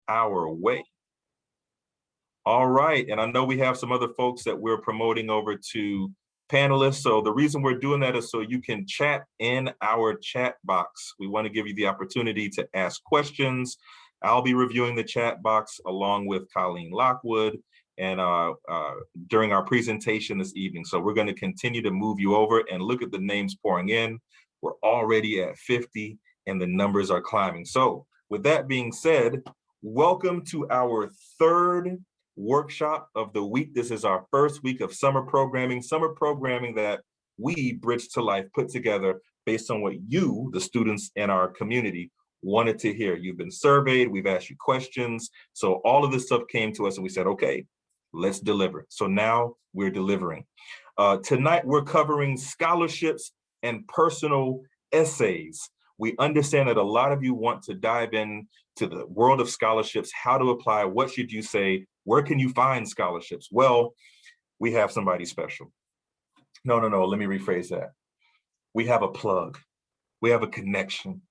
our way. All right, and I know we have some other folks that we're promoting over to panelists. So the reason we're doing that is so you can chat in our chat box. We want to give you the opportunity to ask questions. I'll be reviewing the chat box along with Colleen Lockwood and during our presentation this evening. So we're going to continue to move you over and look at the names pouring in. We're already at 50 and the numbers are climbing. So with that being said, welcome to our third workshop of the week. This is our first week of summer programming that we, Bridge to Life, put together based on what you, the students in our community, wanted to hear. You've been surveyed, we've asked you questions. So all of this stuff came to us and we said, okay, let's deliver. So now we're delivering. Tonight, we're covering scholarships and personal essays. We understand that a lot of you want to dive in to the world of scholarships, how to apply, what should you say, where can you find scholarships? Well, we have somebody special. No, let me rephrase that. We have a plug. We have a connection.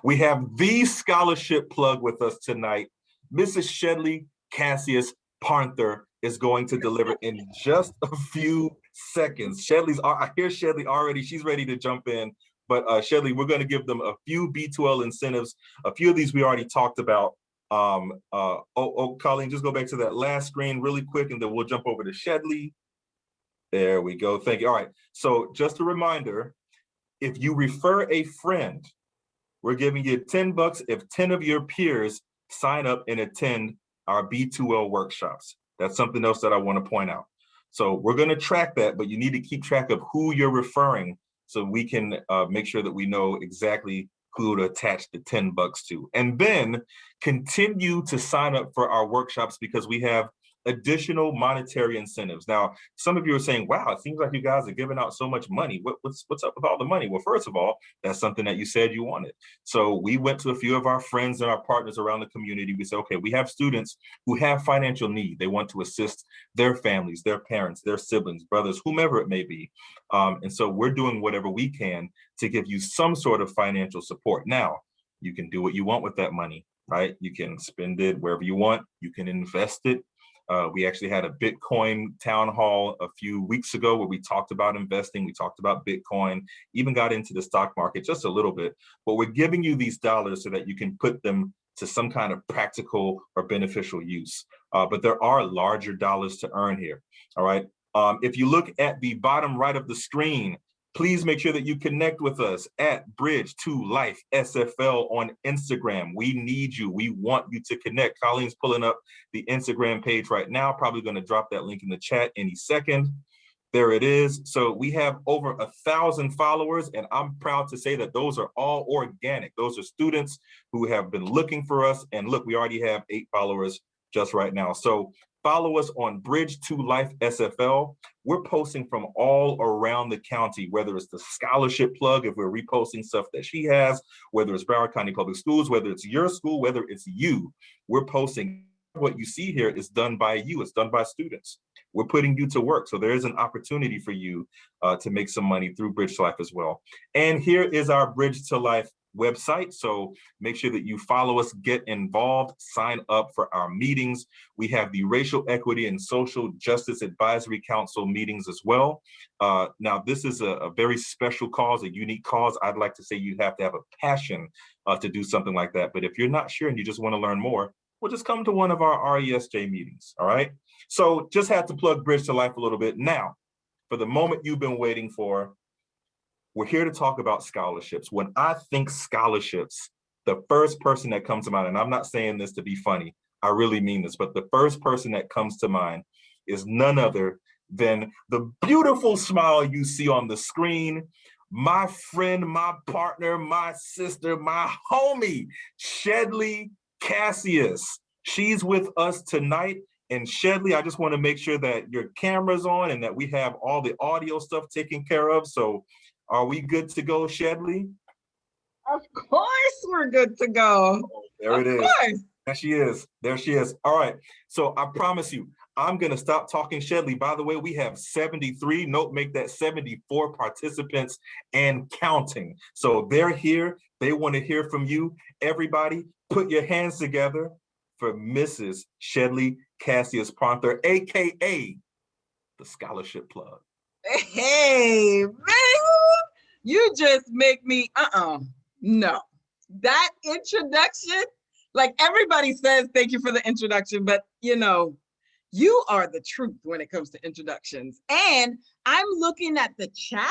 We have the scholarship plug with us tonight. Mrs. Shedley Casseus Parther is going to deliver in just a few seconds. I hear Shedley already, she's ready to jump in. But Shedley, we're going to give them a few B2L incentives. A few of these we already talked about. Colleen, just go back to that last screen really quick, and then we'll jump over to Shedley. There we go. Thank you. All right. So just a reminder, if you refer a friend, we're giving you $10 if 10 of your peers sign up and attend our B2L workshops. That's something else that I want to point out. So we're going to track that, but you need to keep track of who you're referring so we can make sure that we know exactly who to attach the $10 to. And then continue to sign up for our workshops because we have additional monetary incentives. Now, some of you are saying, wow, it seems like you guys are giving out so much money. What's up with all the money? Well, first of all, that's something that you said you wanted. So we went to a few of our friends and our partners around the community. We said, okay, we have students who have financial need. They want to assist their families, their parents, their siblings, brothers, whomever it may be. And so we're doing whatever we can to give you some sort of financial support. Now, you can do what you want with that money, right? You can spend it wherever you want. You can invest it. We actually had a Bitcoin town hall a few weeks ago where we talked about investing, we talked about Bitcoin, even got into the stock market just a little bit, but we're giving you these dollars so that you can put them to some kind of practical or beneficial use. But there are larger dollars to earn here, all right? If you look at the bottom right of the screen, please make sure that you connect with us at Bridge to Life SFL on Instagram. We need you. We want you to connect. Colleen's pulling up the Instagram page right now, probably going to drop that link in the chat any second. There it is. So we have over 1,000 followers, and I'm proud to say that those are all organic. Those are students who have been looking for us. And look, we already have 8 followers just right now. So follow us on Bridge to Life SFL. We're posting from all around the county, whether it's the scholarship plug, if we're reposting stuff that she has, whether it's Broward County Public Schools, whether it's your school, whether it's you, we're posting. What you see here is done by you, it's done by students. We're putting you to work. So there is an opportunity for you to make some money through Bridge to Life as well. And here is our Bridge to Life website. So make sure that you follow us, get involved, sign up for our meetings. We have the Racial Equity and Social Justice Advisory Council meetings as well. Now, this is a very special cause, a unique cause. I'd like to say you have to have a passion to do something like that. But if you're not sure and you just want to learn more, well, just come to one of our RESJ meetings, all right? So just had to plug Bridge to Life a little bit. Now, for the moment you've been waiting for, we're here to talk about scholarships. When I think scholarships, the first person that comes to mind, and I'm not saying this to be funny, I really mean this, but the first person that comes to mind is none other than the beautiful smile you see on the screen, my friend, my partner, my sister, my homie, Shedley Casseus. She's with us tonight. And Shedley, I just want to make sure that your camera's on and that we have all the audio stuff taken care of. So are we good to go, Shedley? Of course we're good to go. Oh, there it is. Course. There she is. There she is. All right. So I promise you, I'm going to stop talking, Shedley. By the way, we have 73, note, make that 74 participants and counting. So they're here. They want to hear from you. Everybody, put your hands together for Mrs. Shedley Casseus Pronter, AKA the Scholarship Plug. Hey, man, you just make me, no. That introduction, like everybody says, thank you for the introduction, but you know, you are the truth when it comes to introductions. And I'm looking at the chat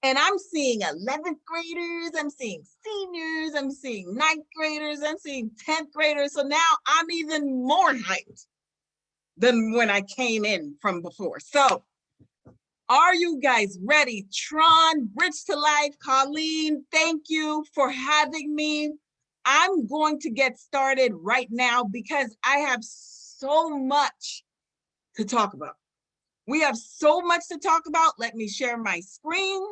and I'm seeing 11th graders, I'm seeing seniors, I'm seeing 9th graders, I'm seeing 10th graders. So now I'm even more hyped than when I came in from before. So are you guys ready? Tron, Bridge to Life, Colleen, thank you for having me. I'm going to get started right now because I have so much to talk about. We have so much to talk about. Let me share my screen.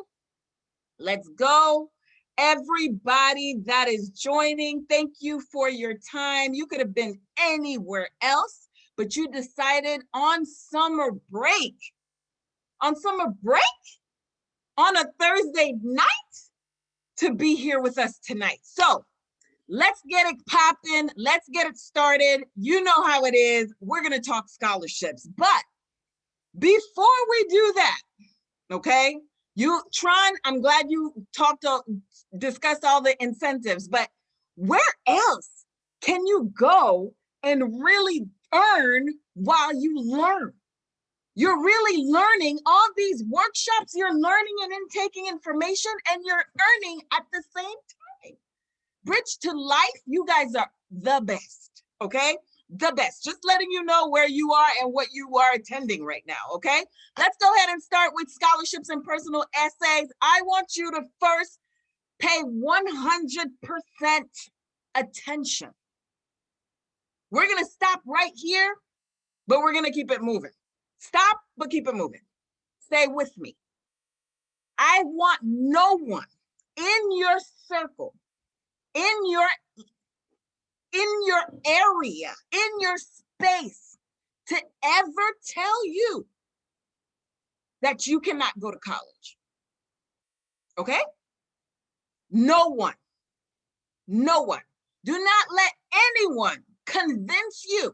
Let's go. Everybody that is joining, thank you for your time. You could have been anywhere else, but you decided on summer break, on a Thursday night to be here with us tonight. So let's get it popping. Let's get it started. You know how it is. We're going to talk scholarships. But before we do that, okay, Tron, I'm glad you discussed all the incentives, but where else can you go and really earn while you learn? You're really learning all these workshops, you're learning and then taking information and you're earning at the same time. Bridge to Life, you guys are the best, okay? The best. Just letting you know where you are and what you are attending right now, okay? Let's go ahead and start with scholarships and personal essays. I want you to first pay 100% attention. We're gonna stop right here, but we're gonna keep it moving. Stop, but keep it moving. Stay with me. I want no one in your circle, in your area, in your space to ever tell you that you cannot go to college. Okay? No one. No one. Do not let anyone convince you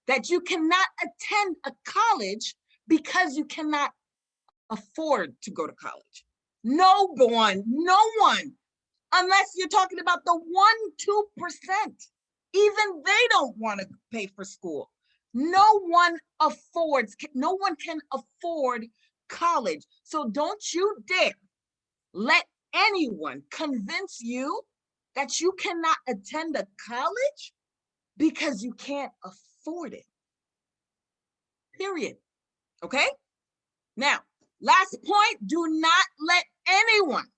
that you cannot attend a college because you cannot afford to go to college. No one, unless you're talking about the 1-2%. Even they don't want to pay for school. No one can afford college. So don't you dare let anyone convince you that you cannot attend a college because you can't afford it. Period. Okay? Now, last point, do not let anyone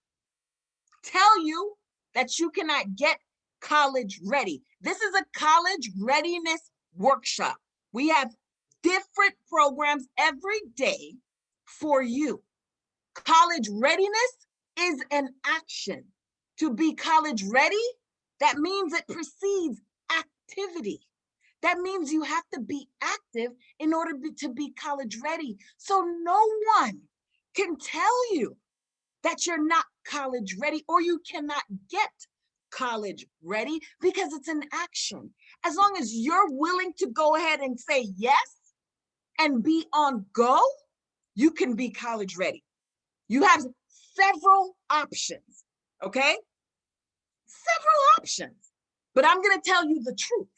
tell you that you cannot get college ready. This is a college readiness workshop. We have different programs every day for you. College readiness is an action. To be college ready, that means it precedes activity. That means you have to be active in order to be college ready. So no one can tell you that you're not college ready or you cannot get college ready because it's an action. As long as you're willing to go ahead and say yes and be on go, you can be college ready. You have several options, okay? Several options. But I'm going to tell you the truth.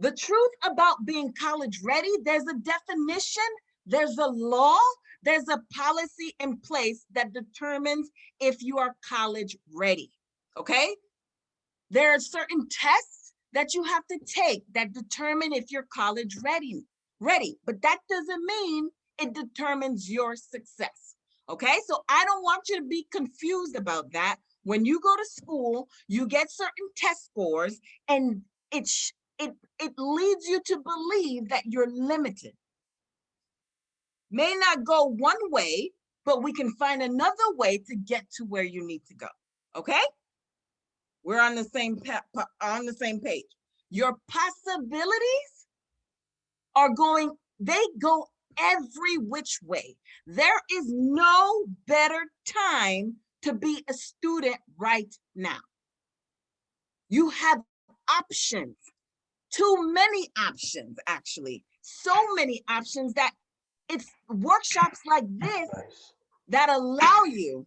The truth about being college ready, there's a definition, there's a law, there's a policy in place that determines if you are college ready, okay? There are certain tests that you have to take that determine if you're college ready, but that doesn't mean it determines your success, okay? So I don't want you to be confused about that. When you go to school, you get certain test scores and it leads you to believe that you're limited. May not go one way, but we can find another way to get to where you need to go, okay? We're on the same page. Your possibilities they go every which way. There is no better time to be a student right now. You have options. too many options, actually. So many options that it's workshops like this that allow you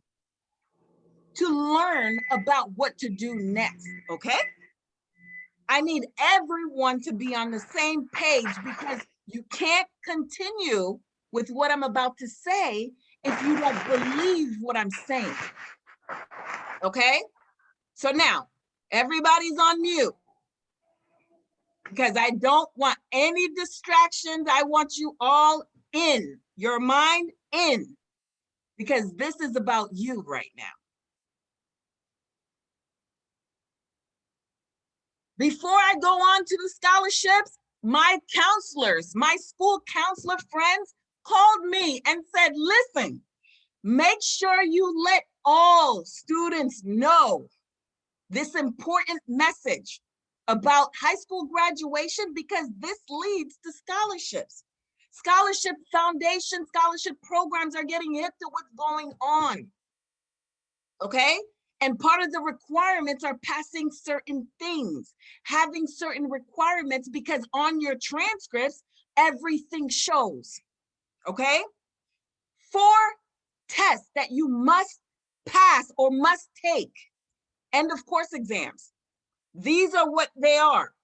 to learn about what to do next, okay? I need everyone to be on the same page because you can't continue with what I'm about to say if you don't believe what I'm saying, okay? So now, everybody's on mute because I don't want any distractions. I want you all in, your mind in, because this is about you right now. Before I go on to the scholarships, my counselors, my school counselor friends called me and said, listen, make sure you let all students know this important message about high school graduation because this leads to scholarships. Scholarship foundation, scholarship programs are getting hip to what's going on, okay? And part of the requirements are passing certain things, having certain requirements because on your transcripts, everything shows, okay? 4 tests that you must pass or must take. End of course exams. These are what they are.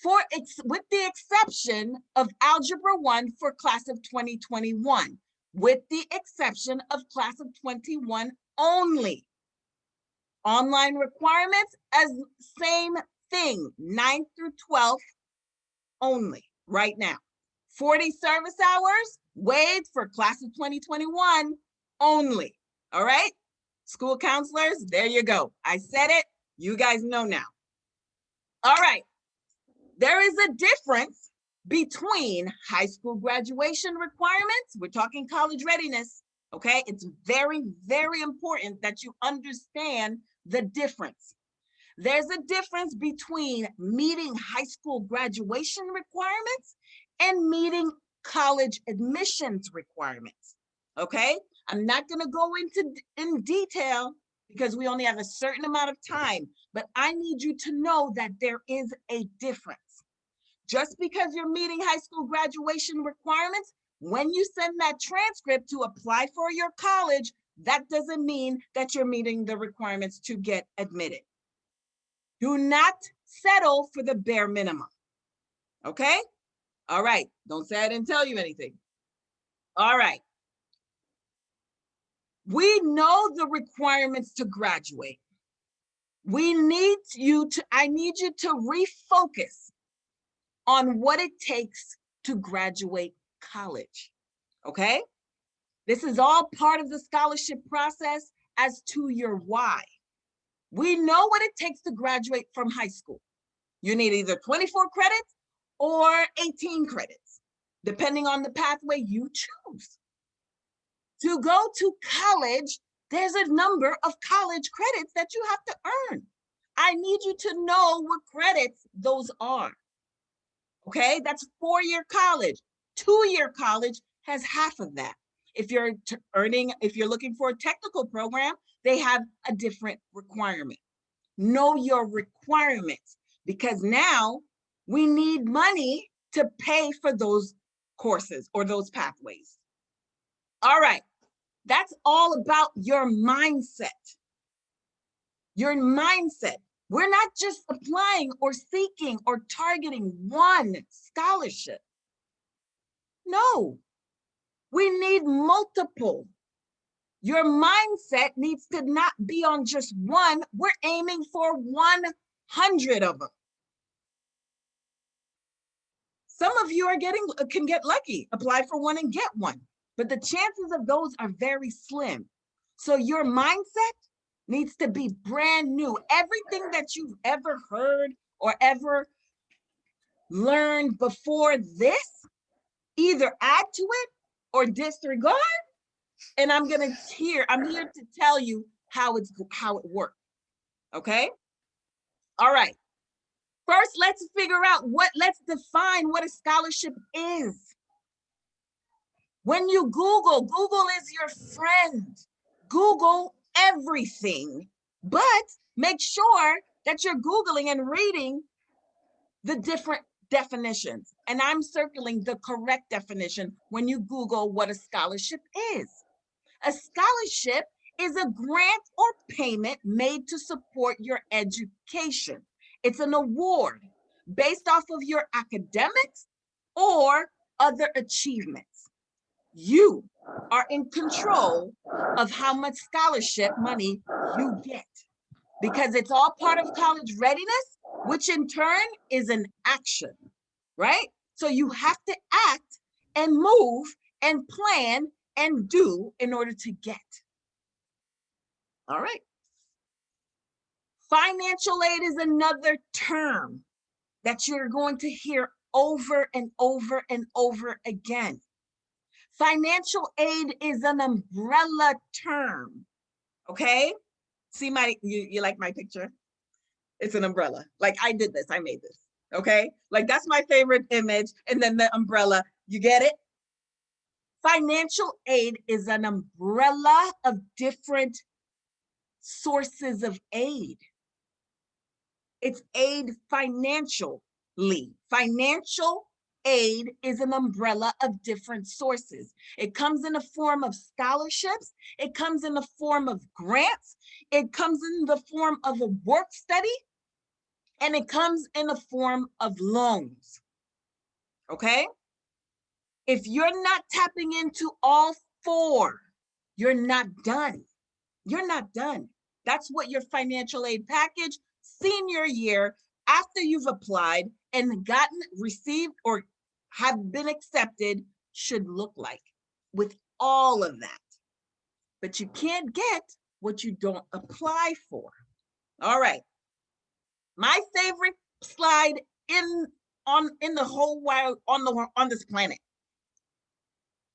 With the exception of Algebra 1 for class of 2021, with the exception of class of 21 only. Online requirements as same thing, 9th through 12th only right now. 40 service hours waived for class of 2021 only, all right? School counselors, there you go. I said it, you guys know now. All right, there is a difference between high school graduation requirements, we're talking college readiness, okay? It's very, very important that you understand the difference. There's a difference between meeting high school graduation requirements and meeting college admissions requirements, okay? I'm not gonna go in detail because we only have a certain amount of time, but I need you to know that there is a difference. Just because you're meeting high school graduation requirements, when you send that transcript to apply for your college, that doesn't mean that you're meeting the requirements to get admitted. Do not settle for the bare minimum, okay? All right, don't say I didn't tell you anything. All right. We know the requirements to graduate. I need you to refocus on what it takes to graduate college, okay? This is all part of the scholarship process as to your why. We know what it takes to graduate from high school. You need either 24 credits or 18 credits, depending on the pathway you choose. To go to college, there's a number of college credits that you have to earn. I need you to know what credits those are. Okay, that's 4-year college. 2-year college has half of that. If you're looking for a technical program, they have a different requirement. Know your requirements because now we need money to pay for those courses or those pathways. All right, that's all about your mindset. Your mindset. We're not just applying or seeking or targeting one scholarship. No, we need multiple. Your mindset needs to not be on just one. We're aiming for 100 of them. Some of you can get lucky, apply for one and get one, but the chances of those are very slim. So your mindset needs to be brand new. Everything that you've ever heard or ever learned before this, either add to it or disregard. And I'm here to tell you how it works, okay? All right. First, let's define what a scholarship is. When you Google is your friend. Google everything, but make sure that you're Googling and reading the different definitions, and I'm circling the correct definition when you Google what a scholarship is. A scholarship is a grant or payment made to support your education. It's an award based off of your academics or other achievements. You are in control of how much scholarship money you get, because it's all part of college readiness, which in turn is an action, right? So you have to act and move and plan and do in order to get. All right. Financial aid is another term that you're going to hear over and over and over again. Financial aid is an umbrella term, okay? See you like my picture? It's an umbrella. Like I did this, I made this, okay? Like that's my favorite image, and then the umbrella, you get it? Financial aid is an umbrella of different sources of aid. It's aid financially. Financial aid is an umbrella of different sources. It comes in the form of scholarships. It comes in the form of grants. It comes in the form of a work study. And it comes in the form of loans. Okay? If you're not tapping into all four, you're not done. You're not done. That's what your financial aid package senior year, after you've applied and gotten, received, or have been accepted, should look like, with all of that. But you can't get what you don't apply for. All right. My favorite slide in the whole world, on this planet.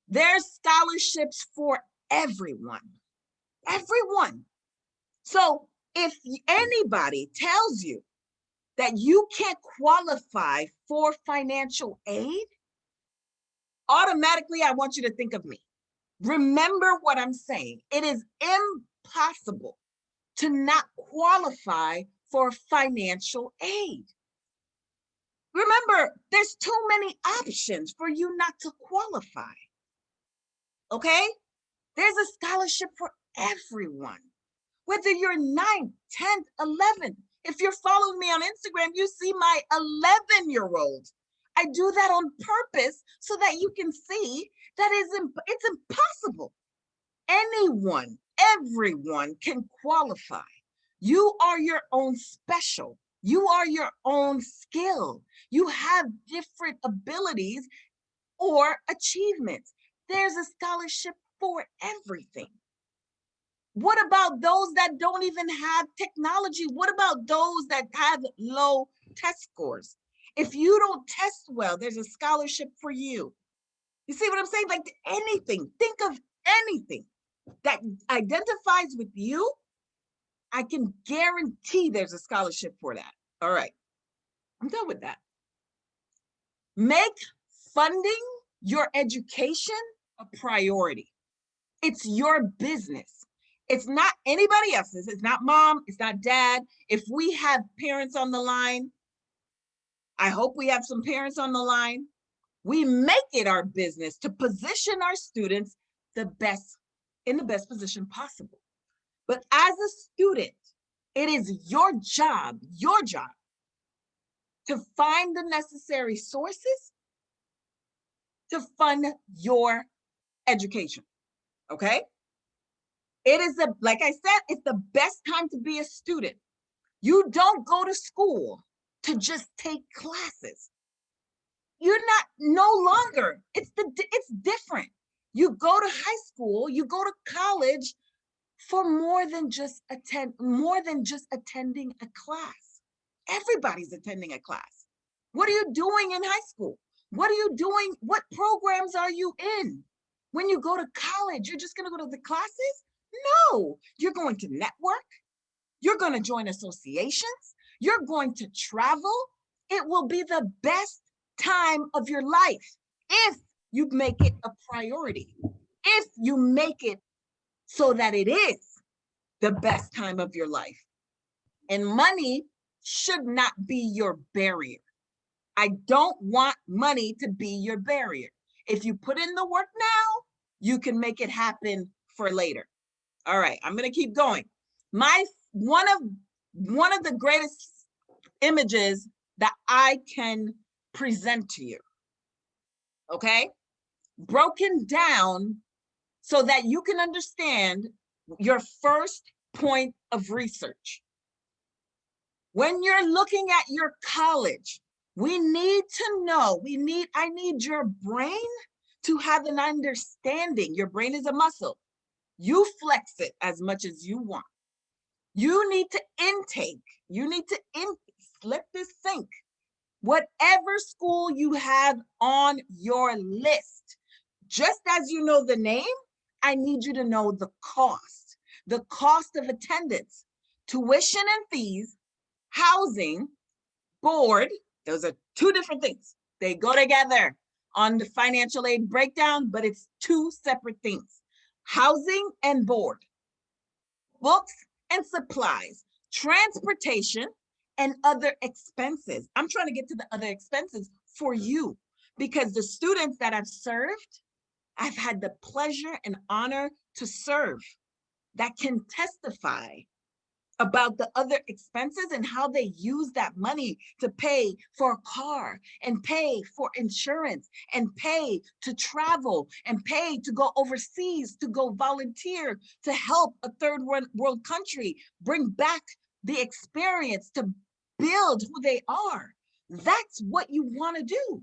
There's scholarships for everyone. Everyone. So if anybody tells you that you can't qualify for financial aid, automatically I want you to think of me. Remember what I'm saying. It is impossible to not qualify for financial aid. Remember, there's too many options for you not to qualify. Okay? There's a scholarship for everyone. Whether you're 9, 10, 11. If you're following me on Instagram, you see my 11-year-old. I do that on purpose so that you can see that it's impossible. Anyone, everyone can qualify. You are your own special. You are your own skill. You have different abilities or achievements. There's a scholarship for everything. What about those that don't even have technology? What about those that have low test scores? If you don't test well, there's a scholarship for you. You see what I'm saying? Like anything, think of anything that identifies with you, I can guarantee there's a scholarship for that. All right, I'm done with that. Make funding your education a priority. It's your business. It's not anybody else's. It's not mom. It's not dad. If we have parents on the line, I hope we have some parents on the line. We make it our business to position our students in the best position possible. But as a student, it is your job to find the necessary sources to fund your education, okay? It is, like I said, it's the best time to be a student. You don't go to school to just take classes. You're not, no longer, it's different. You go to high school, you go to college for more than just attending a class. Everybody's attending a class. What are you doing in high school? What are you doing? What programs are you in? When you go to college, you're just going to go to the classes? No, you're going to network. You're going to join associations. You're going to travel. It will be the best time of your life if you make it a priority. If you make it so that it is the best time of your life. And money should not be your barrier. I don't want money to be your barrier. If you put in the work now, you can make it happen for later. All right, I'm gonna keep going. One of the greatest images that I can present to you, okay? Broken down so that you can understand your first point of research. When you're looking at your college, we need to know, I need your brain to have an understanding. Your brain is a muscle. You flex it as much as you want. You need to intake, let this sink. Whatever school you have on your list, just as you know the name, I need you to know the cost of attendance, tuition and fees, housing, board. Those are two different things. They go together on the financial aid breakdown, but it's two separate things. Housing and board, books and supplies, transportation, and other expenses. I'm trying to get to the other expenses for you because the students that I've served, I've had the pleasure and honor to serve that can testify about the other expenses and how they use that money to pay for a car and pay for insurance and pay to travel and pay to go overseas, to go volunteer, to help a third world country, bring back the experience to build who they are. That's what you want to do.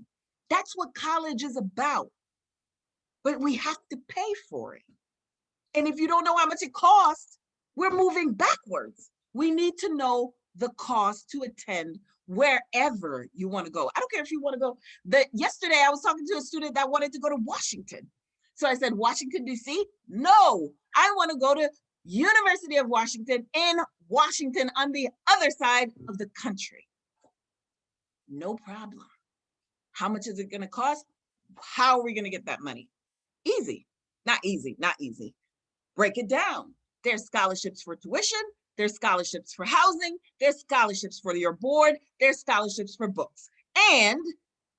That's what college is about. But we have to pay for it. And if you don't know how much it costs, we're moving backwards. We need to know the cost to attend wherever you want to go. I don't care if you want to go. Yesterday, I was talking to a student that wanted to go to Washington. So I said, Washington, D.C.? No, I want to go to University of Washington in Washington on the other side of the country. No problem. How much is it going to cost? How are we going to get that money? Easy. Not easy, not easy. Break it down. There's scholarships for tuition. There's scholarships for housing. There's scholarships for your board. There's scholarships for books. And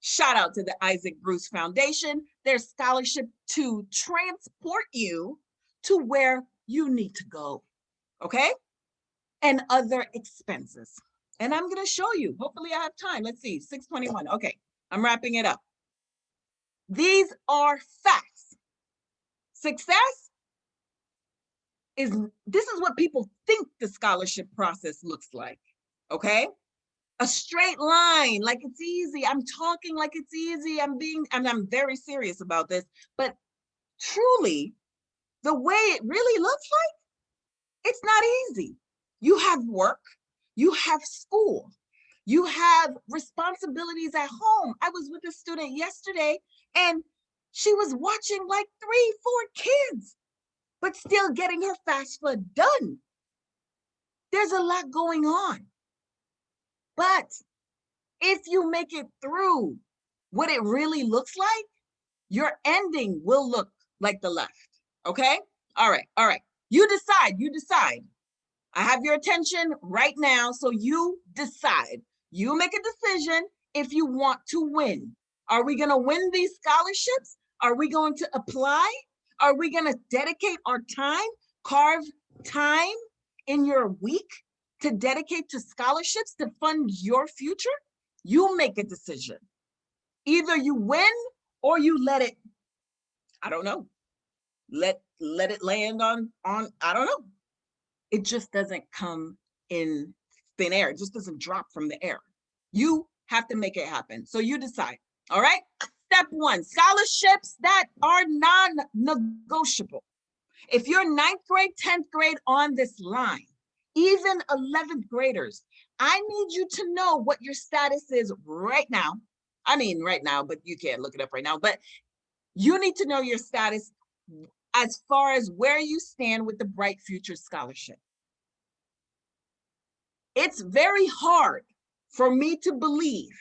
shout out to the Isaac Bruce Foundation. There's scholarship to transport you to where you need to go, okay? And other expenses. And I'm gonna show you, hopefully I have time. Let's see, 6:21, okay, I'm wrapping it up. These are facts. Success this is what people think the scholarship process looks like, okay? A straight line, like it's easy. I'm talking like it's easy. I'm very serious about this, but truly, the way it really looks like, it's not easy. You have work, you have school, you have responsibilities at home. I was with a student yesterday and she was watching like 3, 4 kids, but still getting her FAFSA done. There's a lot going on. But if you make it through what it really looks like, your ending will look like the left, okay? All right. You decide. I have your attention right now, so you decide. You make a decision if you want to win. Are we gonna win these scholarships? Are we going to apply? Are we gonna dedicate our time, carve time in your week to dedicate to scholarships to fund your future? You make a decision. Either you win or you let it, I don't know, let it land on, I don't know. It just doesn't come in thin air. It just doesn't drop from the air. You have to make it happen. So you decide, all right? Step 1, scholarships that are non-negotiable. If you're 9th grade, 10th grade on this line, even 11th graders, I need you to know what your status is right now. I mean, right now, but you can't look it up right now, but you need to know your status as far as where you stand with the Bright Future Scholarship. It's very hard for me to believe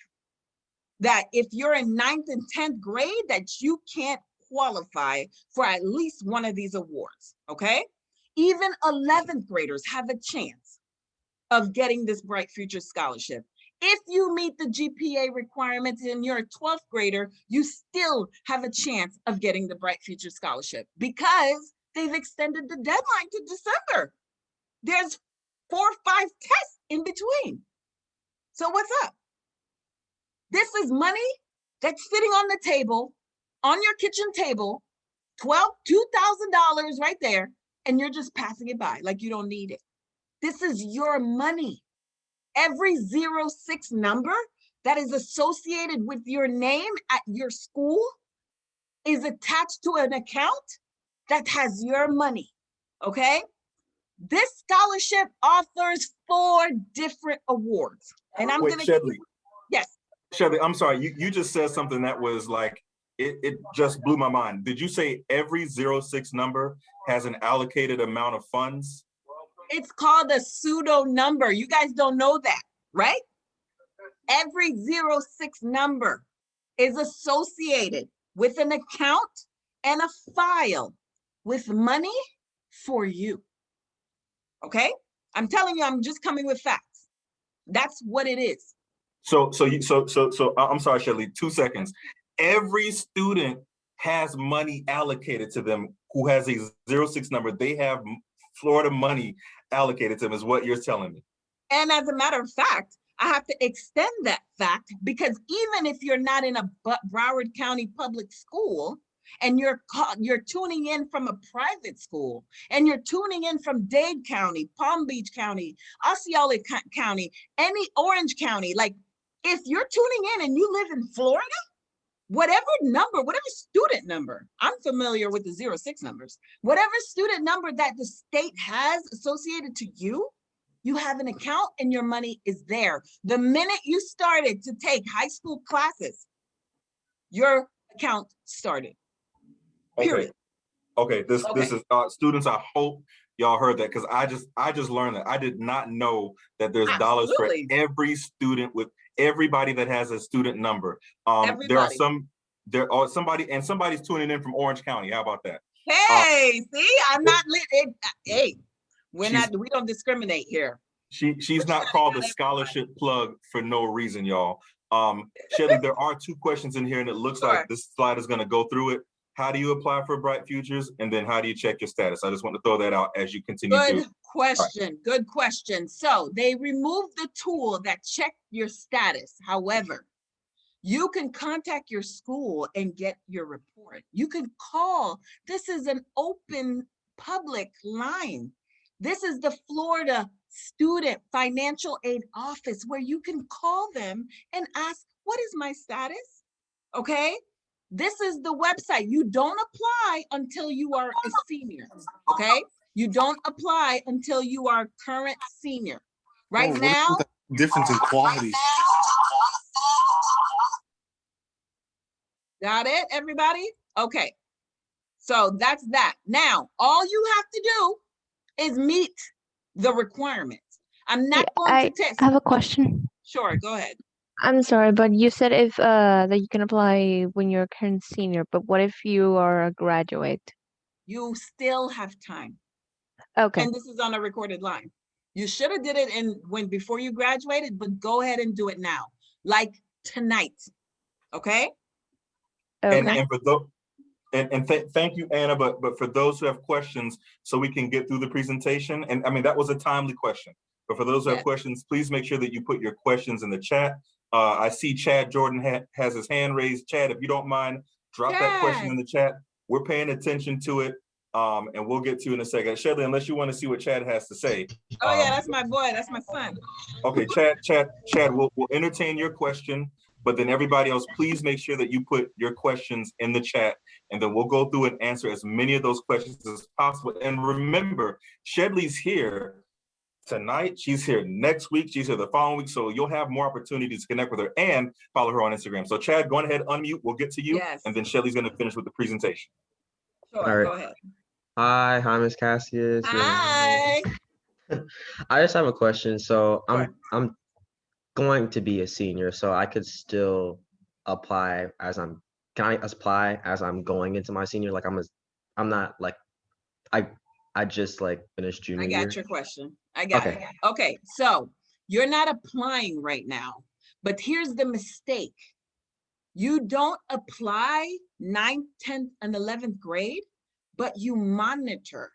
that if you're in 9th and 10th grade, that you can't qualify for at least one of these awards, okay? Even 11th graders have a chance of getting this Bright Future Scholarship. If you meet the GPA requirements and you're a 12th grader, you still have a chance of getting the Bright Future Scholarship because they've extended the deadline to December. There's 4 or 5 tests in between. So what's up? This is money that's sitting on the table, on your kitchen table, $2,000 right there, and you're just passing it by like you don't need it. This is your money. Every 06 number that is associated with your name at your school is attached to an account that has your money, okay? This scholarship offers 4 different awards. And I'm gonna give you, yes. Shelley, I'm sorry, you just said something that was like, it just blew my mind. Did you say every 06 number has an allocated amount of funds? It's called a pseudo number. You guys don't know that, right? Every 06 number is associated with an account and a file with money for you. Okay? I'm telling you, I'm just coming with facts. That's what it is. So I'm sorry, Shelley, 2 seconds. Every student has money allocated to them who has a 06 number. They have Florida money allocated to them, is what you're telling me. And as a matter of fact, I have to extend that fact because even if you're not in a Broward County public school and you're tuning in from a private school and you're tuning in from Dade County, Palm Beach County, Osceola County, any Orange County, like if you're tuning in and you live in Florida, whatever student number, I'm familiar with the 06 numbers, whatever student number that the state has associated to you, you have an account and your money is there. The minute you started to take high school classes, your account started, period. Okay, this is students, I hope y'all heard that because I just learned that. I did not know that there's dollars for every student with everybody that has a student number. Somebody's tuning in from Orange County. How about that? Hey, see, I'm not lit. Hey, we don't discriminate here. She's not called a scholarship plug for no reason, y'all. Shelley, there are 2 questions in here, and it looks like this slide is going to go through it. How do you apply for Bright Futures? And then how do you check your status? I just want to throw that out as you continue. Good question. Good question. So they removed the tool that checked your status. However, you can contact your school and get your report. You can call. This is an open public line. This is the Florida Student Financial Aid Office where you can call them and ask, what is my status? Okay. This is the website. You don't apply until you are a senior, okay? You don't apply until you are current senior. Right now. Difference in quality. Got it, everybody? Okay. So that's that. Now, all you have to do is meet the requirements. I'm not going to test. I have a question. Sure, go ahead. I'm sorry, but you said if that you can apply when you're a current senior, but what if you are a graduate? You still have time. Okay. And this is on a recorded line. You should have did it before you graduated, but go ahead and do it now, like tonight. Okay. Okay. And for those, thank you, Anna. But for those who have questions, so we can get through the presentation. And I mean that was a timely question. But for those who have questions, please make sure that you put your questions in the chat. I see Chad Jordan has his hand raised. Chad, if you don't mind, drop that question in the chat. We're paying attention to it, and we'll get to you in a second. Shelley, unless you want to see what Chad has to say. Oh yeah, that's my boy. That's my son. Okay, Chad, we'll entertain your question, but then everybody else, please make sure that you put your questions in the chat, and then we'll go through and answer as many of those questions as possible. And remember, Shelley's here tonight, she's here next week, she's here the following week, so you'll have more opportunities to connect with her and follow her on Instagram. So Chad, go ahead, unmute, we'll get to you, and then Shelley's going to finish with the presentation. Sure, all right. Go ahead. Hi, Miss Casseus. Hi. I just have a question. So I'm going to be a senior, so I could still apply as can I apply as I'm going into my senior? Like I'm not like I just like finished junior year. I got your question. I got it. Okay, so you're not applying right now. But here's the mistake. You don't apply 9th, 10th, and 11th grade, but you monitor.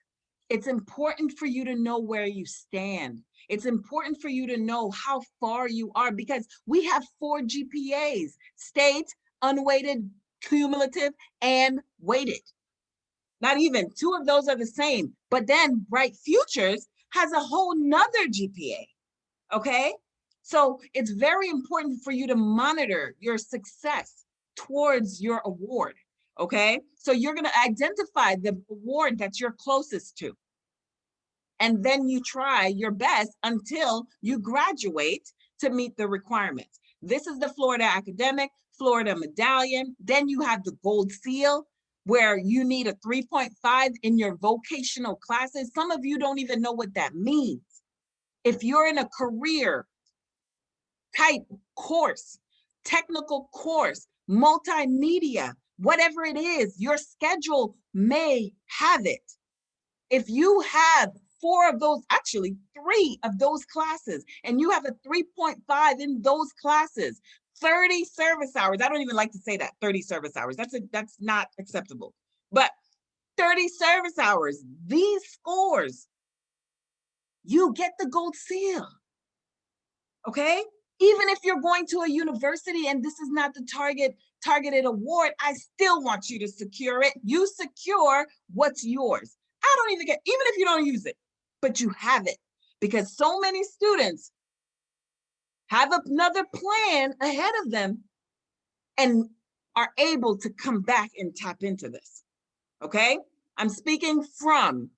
It's important for you to know where you stand. It's important for you to know how far you are, because we have 4 GPAs: state, unweighted, cumulative, and weighted. Not even 2 of those are the same, but then Bright Futures has a whole nother GPA, okay? So it's very important for you to monitor your success towards your award, okay? So you're gonna identify the award that you're closest to. And then you try your best until you graduate to meet the requirements. This is the Florida Academic, Florida Medallion. Then you have the Gold Seal, where you need a 3.5 in your vocational classes. Some of you don't even know what that means. If you're in a career type course, technical course, multimedia, whatever it is, your schedule may have it. If you have 4 of those, actually 3 of those classes, and you have a 3.5 in those classes, 30 service hours. I don't even like to say that, 30 service hours. That's not acceptable. But 30 service hours, these scores, you get the Gold Seal. Okay? Even if you're going to a university and this is not the targeted award, I still want you to secure it. You secure what's yours. I don't even get, even if you don't use it, but you have it, because so many students have another plan ahead of them and are able to come back and tap into this, okay? I'm speaking from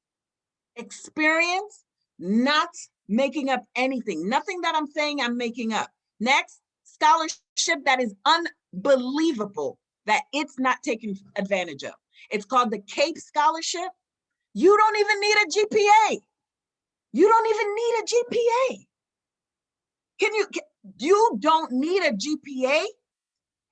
experience, not making up anything. Nothing that I'm saying I'm making up. Next, scholarship that is unbelievable that it's not taken advantage of. It's called the CAPE Scholarship. You don't even need a GPA. You don't even need a GPA. You don't need a GPA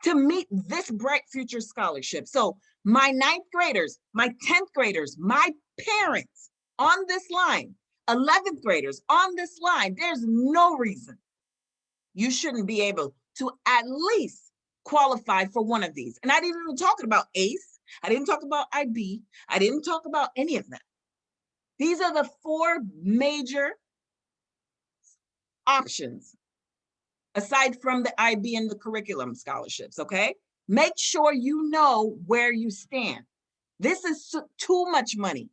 to meet this Bright Future Scholarship. So my 9th graders, my 10th graders, my parents on this line, 11th graders on this line, there's no reason you shouldn't be able to at least qualify for one of these. And I didn't even talk about ACE. I didn't talk about IB. I didn't talk about any of that. These are the 4 major options, aside from the IB and the curriculum scholarships, okay? Make sure you know where you stand. This is too much money.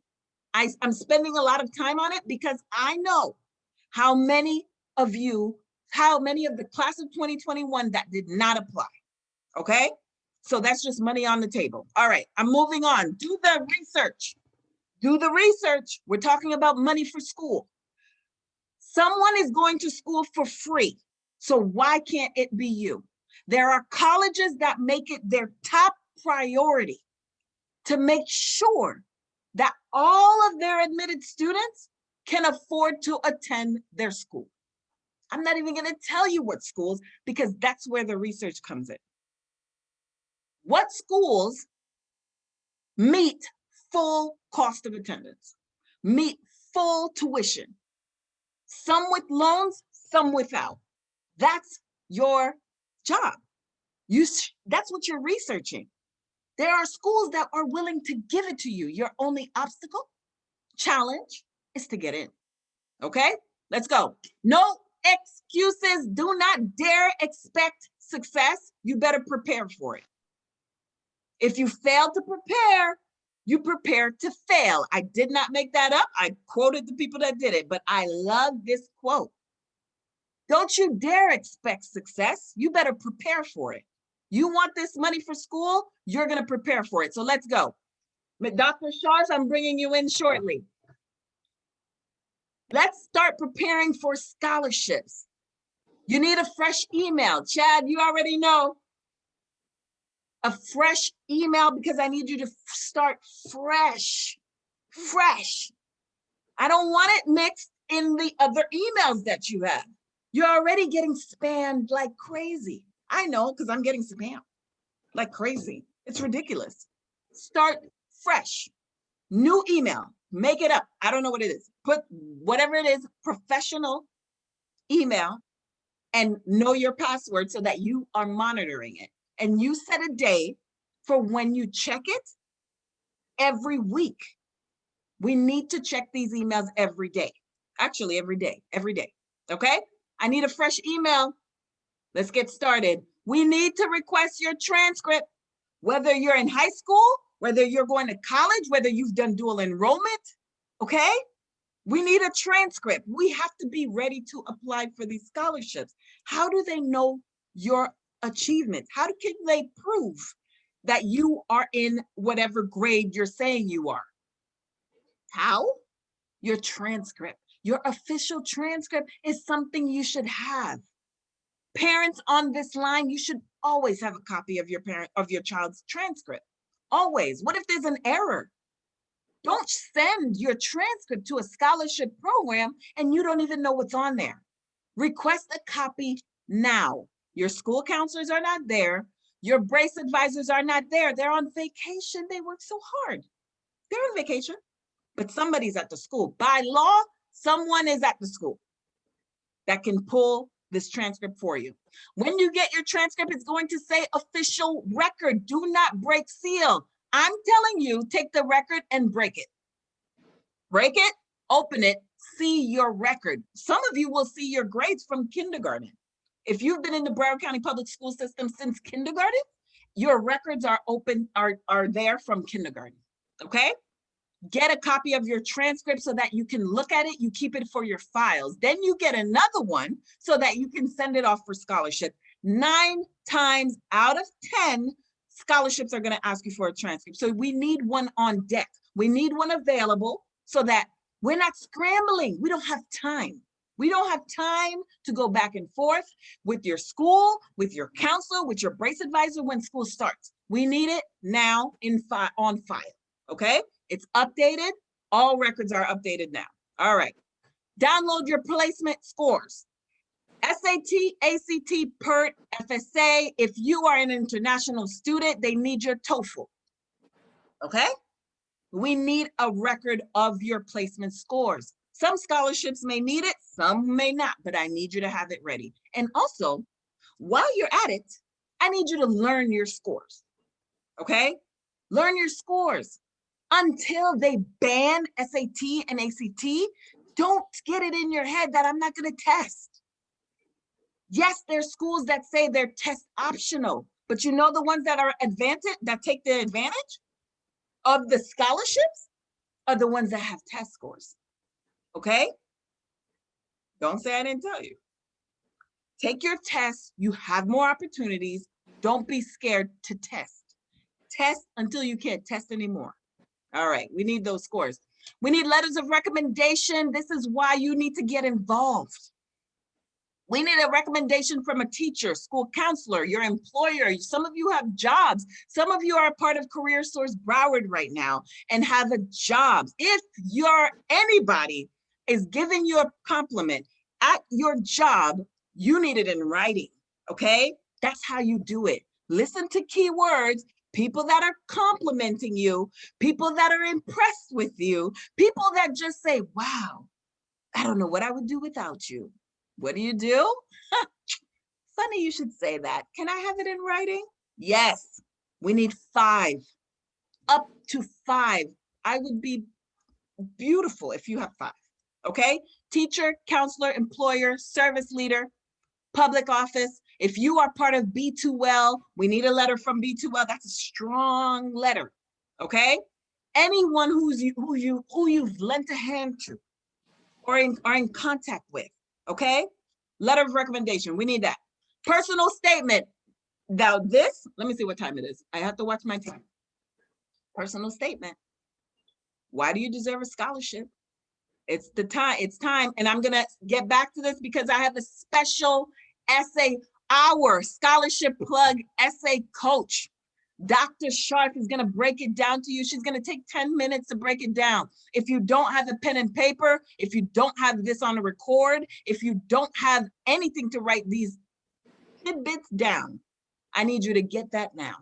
I'm spending a lot of time on it because I know how many of the class of 2021 that did not apply, okay? So that's just money on the table. All right, I'm moving on. Do the research. Do the research. We're talking about money for school. Someone is going to school for free. So why can't it be you? There are colleges that make it their top priority to make sure that all of their admitted students can afford to attend their school. I'm not even going to tell you what schools, because that's where the research comes in. What schools meet full cost of attendance, meet full tuition, some with loans, some without? That's your job. That's what you're researching. There are schools that are willing to give it to you. Your only obstacle, challenge, is to get in. Okay, let's go. No excuses. Do not dare expect success. You better prepare for it. If you fail to prepare, you prepare to fail. I did not make that up. I quoted the people that did it, but I love this quote. Don't you dare expect success. You better prepare for it. You want this money for school, you're going to prepare for it. So let's go. Dr. Scharf, I'm bringing you in shortly. Let's start preparing for scholarships. You need a fresh email. Chad, you already know. A fresh email, because I need you to start fresh. Fresh. I don't want it mixed in the other emails that you have. You're already getting spammed like crazy. I know, because I'm getting spammed like crazy. It's ridiculous. Start fresh. New email. Make it up. I don't know what it is. Put whatever it is, professional email. and know your password so that you are monitoring it. And you set a day for when you check it every week. We need to check these emails every day. Actually, every day, okay? I need a fresh email. Let's get started. We need to request your transcript, whether you're in high school, whether you're going to college, whether you've done dual enrollment, okay? We need a transcript. We have to be ready to apply for these scholarships. How do they know your achievements? How can they prove that you are in whatever grade you're saying you are? How? Your transcript. Your official transcript is something you should have. Parents on this line, you should always have a copy of your child's transcript. Always. What if there's an error? Don't send your transcript to a scholarship program and you don't even know what's on there. Request a copy now. Your school counselors are not there. Your brace advisors are not there. They're on vacation. They work so hard. They're on vacation, but somebody's at the school. By law, someone is at the school that can pull this transcript for you. When you get your transcript, it's going to say official record. Do not break seal. I'm telling you, take the record and break it. Break it, open it, see your record. Some of you will see your grades from kindergarten. If you've been in the Broward County Public School System since kindergarten, your records are open, are there from kindergarten, okay? Get a copy of your transcript so that you can look at it, you keep it for your files. Then you get another one so that you can send it off for scholarship. 9 times out of 10, scholarships are gonna ask you for a transcript. So we need one on deck. We need one available so that we're not scrambling. We don't have time. We don't have time to go back and forth with your school, with your counselor, with your brace advisor when school starts. We need it now on file, okay? It's updated. All records are updated now. All right. Download your placement scores. SAT, ACT, PERT, FSA. If you are an international student, they need your TOEFL. Okay? We need a record of your placement scores. Some scholarships may need it, some may not, but I need you to have it ready. And also, while you're at it, I need you to learn your scores. Okay? Learn your scores. Until they ban SAT and ACT, don't get it in your head that I'm not going to test. Yes, there's schools that say they're test optional, but you know the ones that are that take the advantage of the scholarships are the ones that have test scores. Okay? Don't say I didn't tell you. Take your test. You have more opportunities. Don't be scared to test. Test until you can't test anymore. All right, we need those scores. We need letters of recommendation. This is why you need to get involved. We need a recommendation from a teacher, school counselor, your employer. Some of you have jobs. Some of you are a part of Career Source Broward right now and have a job. If anybody is giving you a compliment at your job, you need it in writing, okay? That's how you do it. Listen to keywords. People that are complimenting you, people that are impressed with you, people that just say, wow, I don't know what I would do without you. What do you do? Funny you should say that. Can I have it in writing? Yes, we need 5, up to 5. I would be beautiful if you have 5, okay? Teacher, counselor, employer, service leader, public office. If you are part of B2L, we need a letter from B2L. That's a strong letter, okay? Anyone who you've lent a hand to or are in contact with, okay? Letter of recommendation, we need that. Personal statement. Now this, let me see what time it is. I have to watch my time. Personal statement. Why do you deserve a scholarship? It's time, and I'm gonna get back to this because I have a special essay, our scholarship plug essay coach. Dr. Scharf is gonna break it down to you. She's gonna take 10 minutes to break it down. If you don't have a pen and paper, if you don't have this on a record, if you don't have anything to write these tidbits down, I need you to get that now,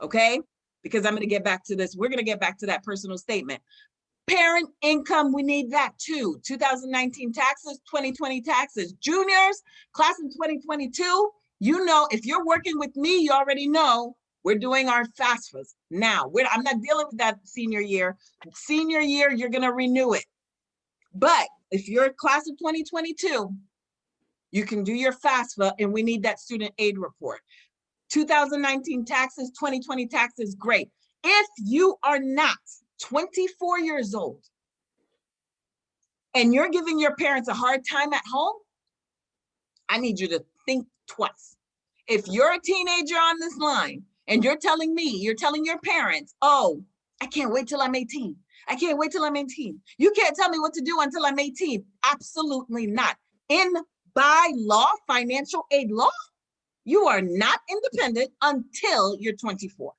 okay? Because I'm gonna get back to this. We're gonna get back to that personal statement. Parent income, we need that too. 2019 taxes, 2020 taxes. Juniors, class in 2022, you know, if you're working with me, you already know we're doing our FAFSAs now. I'm not dealing with that senior year. Senior year, you're gonna renew it. But if you're a class of 2022, you can do your FAFSA and we need that student aid report. 2019 taxes, 2020 taxes, great. If you are not 24 years old and you're giving your parents a hard time at home, I need you to think twice. If you're a teenager on this line and you're telling your parents, oh, I can't wait till I'm 18. I can't wait till I'm 18. You can't tell me what to do until I'm 18. Absolutely not. By law, financial aid law, you are not independent until you're 24.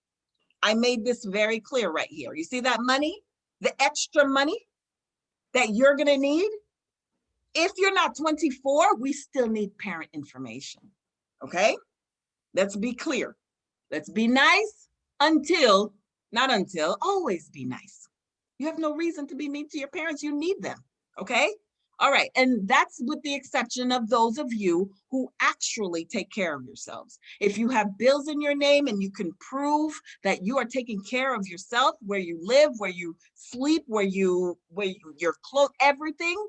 I made this very clear right here. You see that money, the extra money that you're gonna need? If you're not 24, we still need parent information, okay? Let's be clear. Let's be nice always be nice. You have no reason to be mean to your parents, you need them, okay? All right, and that's with the exception of those of you who actually take care of yourselves. If you have bills in your name and you can prove that you are taking care of yourself, where you live, where you sleep, where your clothes, everything,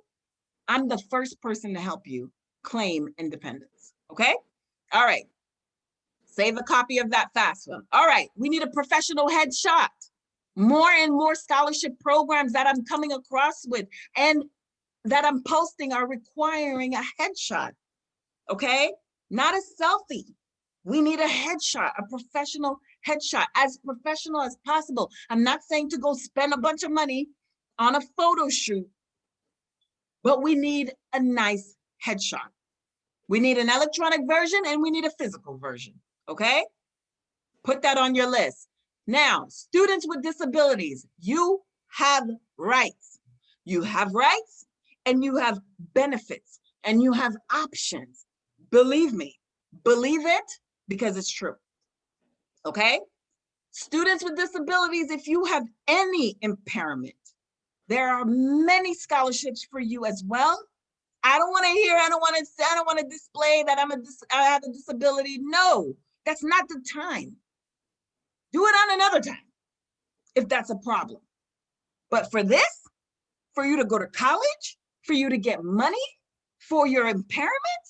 I'm the first person to help you claim independence, okay? All right, save a copy of that FAFSA. All right, we need a professional headshot. More and more scholarship programs that I'm coming across with and that I'm posting are requiring a headshot, okay? Not a selfie. We need a headshot, a professional headshot, as professional as possible. I'm not saying to go spend a bunch of money on a photo shoot, but we need a nice headshot. We need an electronic version and we need a physical version, okay? Put that on your list. Now, students with disabilities, you have rights. You have rights and you have benefits and you have options. Believe me, believe it because it's true, okay? Students with disabilities, if you have any impairment, there are many scholarships for you as well. I don't want to display that I have a disability. No, that's not the time. Do it on another time if that's a problem. But for this, for you to go to college, for you to get money for your impairment,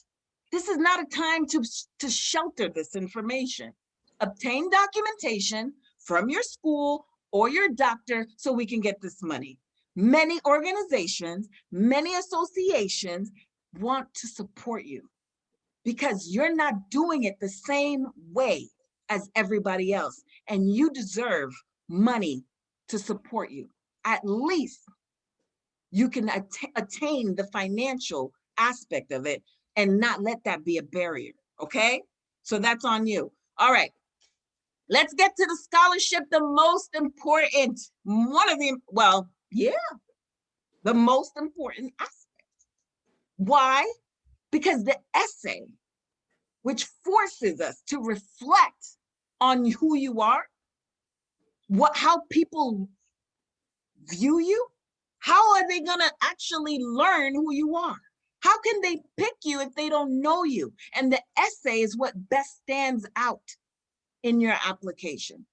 this is not a time to shelter this information. Obtain documentation from your school or your doctor so we can get this money. Many organizations, many associations want to support you because you're not doing it the same way as everybody else, and you deserve money to support you. At least you can attain the financial aspect of it and not let that be a barrier, okay? So that's on you. All right, let's get to the scholarship, the most important, the most important aspect. Why? Because the essay, which forces us to reflect on who you are, how people view you, how are they gonna actually learn who you are? How can they pick you if they don't know you? And the essay is what best stands out in your application.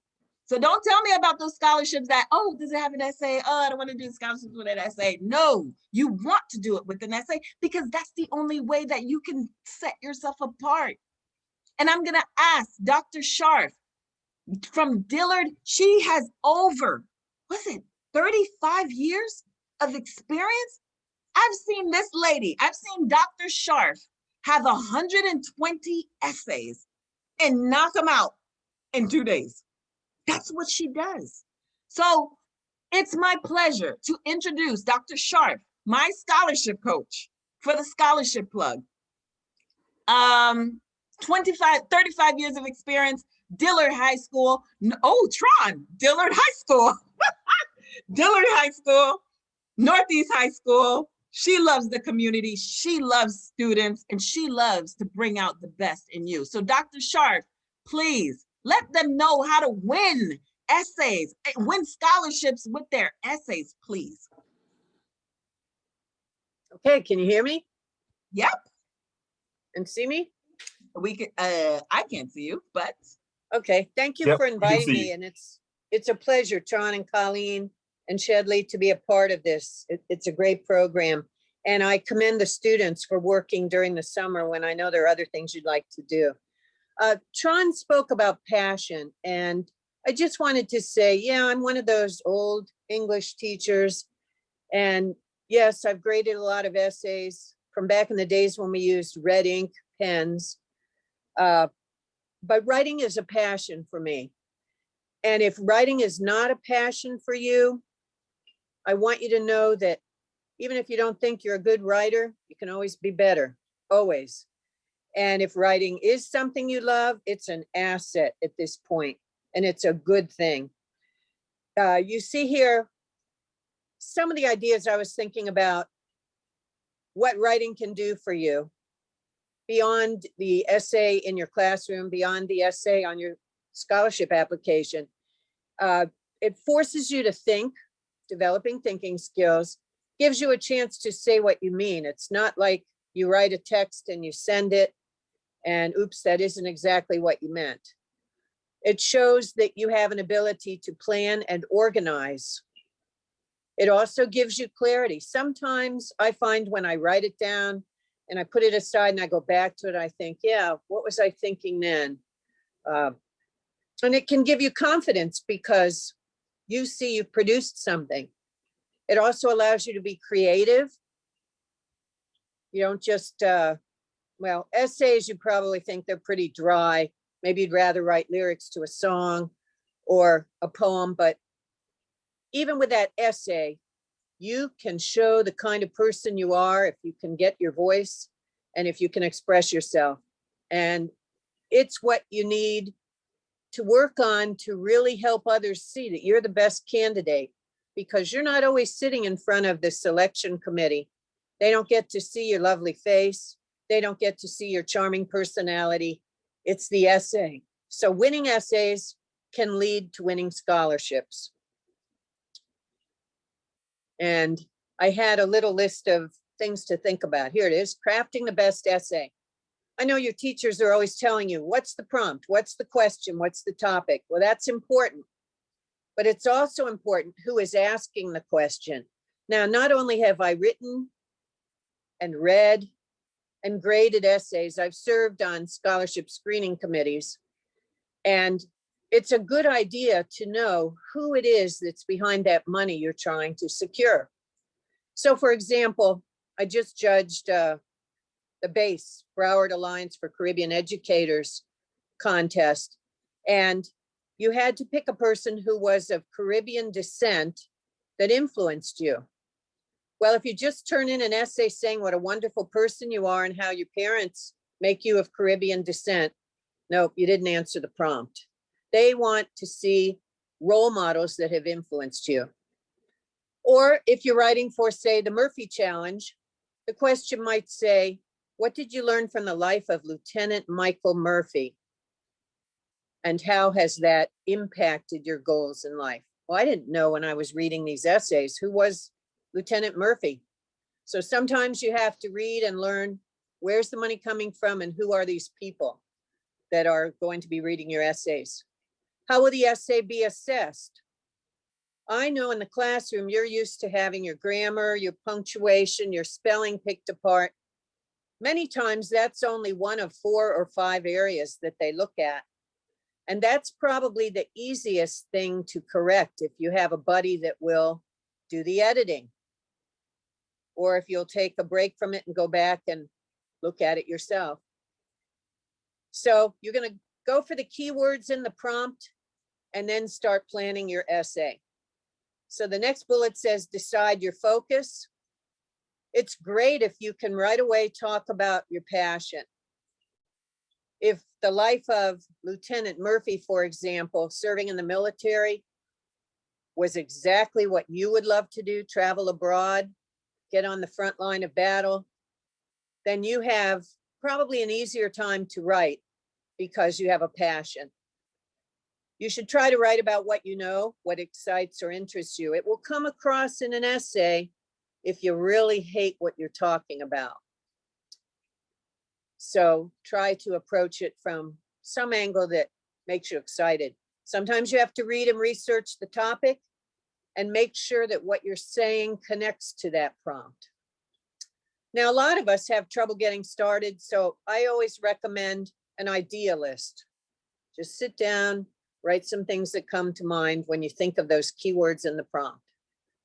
So don't tell me about those scholarships that, oh, does it have an essay? Oh, I don't want to do scholarships with an essay. No, you want to do it with an essay because that's the only way that you can set yourself apart. And I'm gonna ask Dr. Scharf from Dillard, she has over, 35 years of experience? I've seen this lady, I've seen Dr. Scharf have 120 essays and knock them out in 2 days. That's what she does. So it's my pleasure to introduce Dr. Scharf, my scholarship coach for the scholarship plug. 35 years of experience, Dillard High School. Dillard High School. Dillard High School, Northeast High School. She loves the community, she loves students, and she loves to bring out the best in you. So Dr. Scharf, please let them know how to win essays, win scholarships with their essays, please. Okay, can you hear me Yep, and see me? we can, I can't see you, but Okay, thank you Yep, for we can inviting see me, you. and it's a pleasure, Tron and Colleen and Shedley, to be a part of this. It's a great program. And I commend the students for working during the summer when I know there are other things you'd like to do. Tron spoke about passion, and I just wanted to say, yeah, I'm one of those old English teachers. And yes, I've graded a lot of essays from back in the days when we used red ink pens. But writing is a passion for me. And if writing is not a passion for you, I want you to know that even if you don't think you're a good writer, you can always be better, always. And if writing is something you love, it's an asset at this point, and it's a good thing. You see here some of the ideas I was thinking about what writing can do for you beyond the essay in your classroom, beyond the essay on your scholarship application. It forces you to think, developing thinking skills, gives you a chance to say what you mean. It's not like you write a text and you send it and oops, that isn't exactly what you meant. It shows that you have an ability to plan and organize. It also gives you clarity. Sometimes I find when I write it down and I put it aside and I go back to it, I think, yeah, what was I thinking then? And it can give you confidence because you see you've produced something. It also allows you to be creative. You don't just, well, essays, you probably think they're pretty dry. Maybe you'd rather write lyrics to a song or a poem, but even with that essay, you can show the kind of person you are if you can get your voice and if you can express yourself. And it's what you need to work on to really help others see that you're the best candidate, because you're not always sitting in front of the selection committee. They don't get to see your lovely face. They don't get to see your charming personality. It's the essay. So winning essays can lead to winning scholarships. And I had a little list of things to think about. Here it is, crafting the best essay. I know your teachers are always telling you, what's the prompt? What's the question? What's the topic? Well, that's important. But it's also important who is asking the question. Now, not only have I written and read and graded essays, I've served on scholarship screening committees. And it's a good idea to know who it is that's behind that money you're trying to secure. So for example, I just judged the BASE, Broward Alliance for Caribbean Educators contest. And you had to pick a person who was of Caribbean descent that influenced you. Well, if you just turn in an essay saying what a wonderful person you are and how your parents make you of Caribbean descent, nope, you didn't answer the prompt. They want to see role models that have influenced you. Or if you're writing for, say, the Murphy Challenge, the question might say, what did you learn from the life of Lieutenant Michael Murphy? And how has that impacted your goals in life? Well, I didn't know when I was reading these essays who was Lieutenant Murphy. So sometimes you have to read and learn where's the money coming from and who are these people that are going to be reading your essays. How will the essay be assessed? I know in the classroom, you're used to having your grammar, your punctuation, your spelling picked apart. Many times that's only one of 4 or 5 areas that they look at. And that's probably the easiest thing to correct if you have a buddy that will do the editing. Or if you'll take a break from it and go back and look at it yourself. So you're going to go for the keywords in the prompt and then start planning your essay. So the next bullet says, decide your focus. It's great if you can right away talk about your passion. If the life of Lieutenant Murphy, for example, serving in the military was exactly what you would love to do, travel abroad, get on the front line of battle, then you have probably an easier time to write because you have a passion. You should try to write about what you know, what excites or interests you. It will come across in an essay if you really hate what you're talking about. So try to approach it from some angle that makes you excited. Sometimes you have to read and research the topic and make sure that what you're saying connects to that prompt. Now, a lot of us have trouble getting started, so I always recommend an idea list. Just sit down, write some things that come to mind when you think of those keywords in the prompt.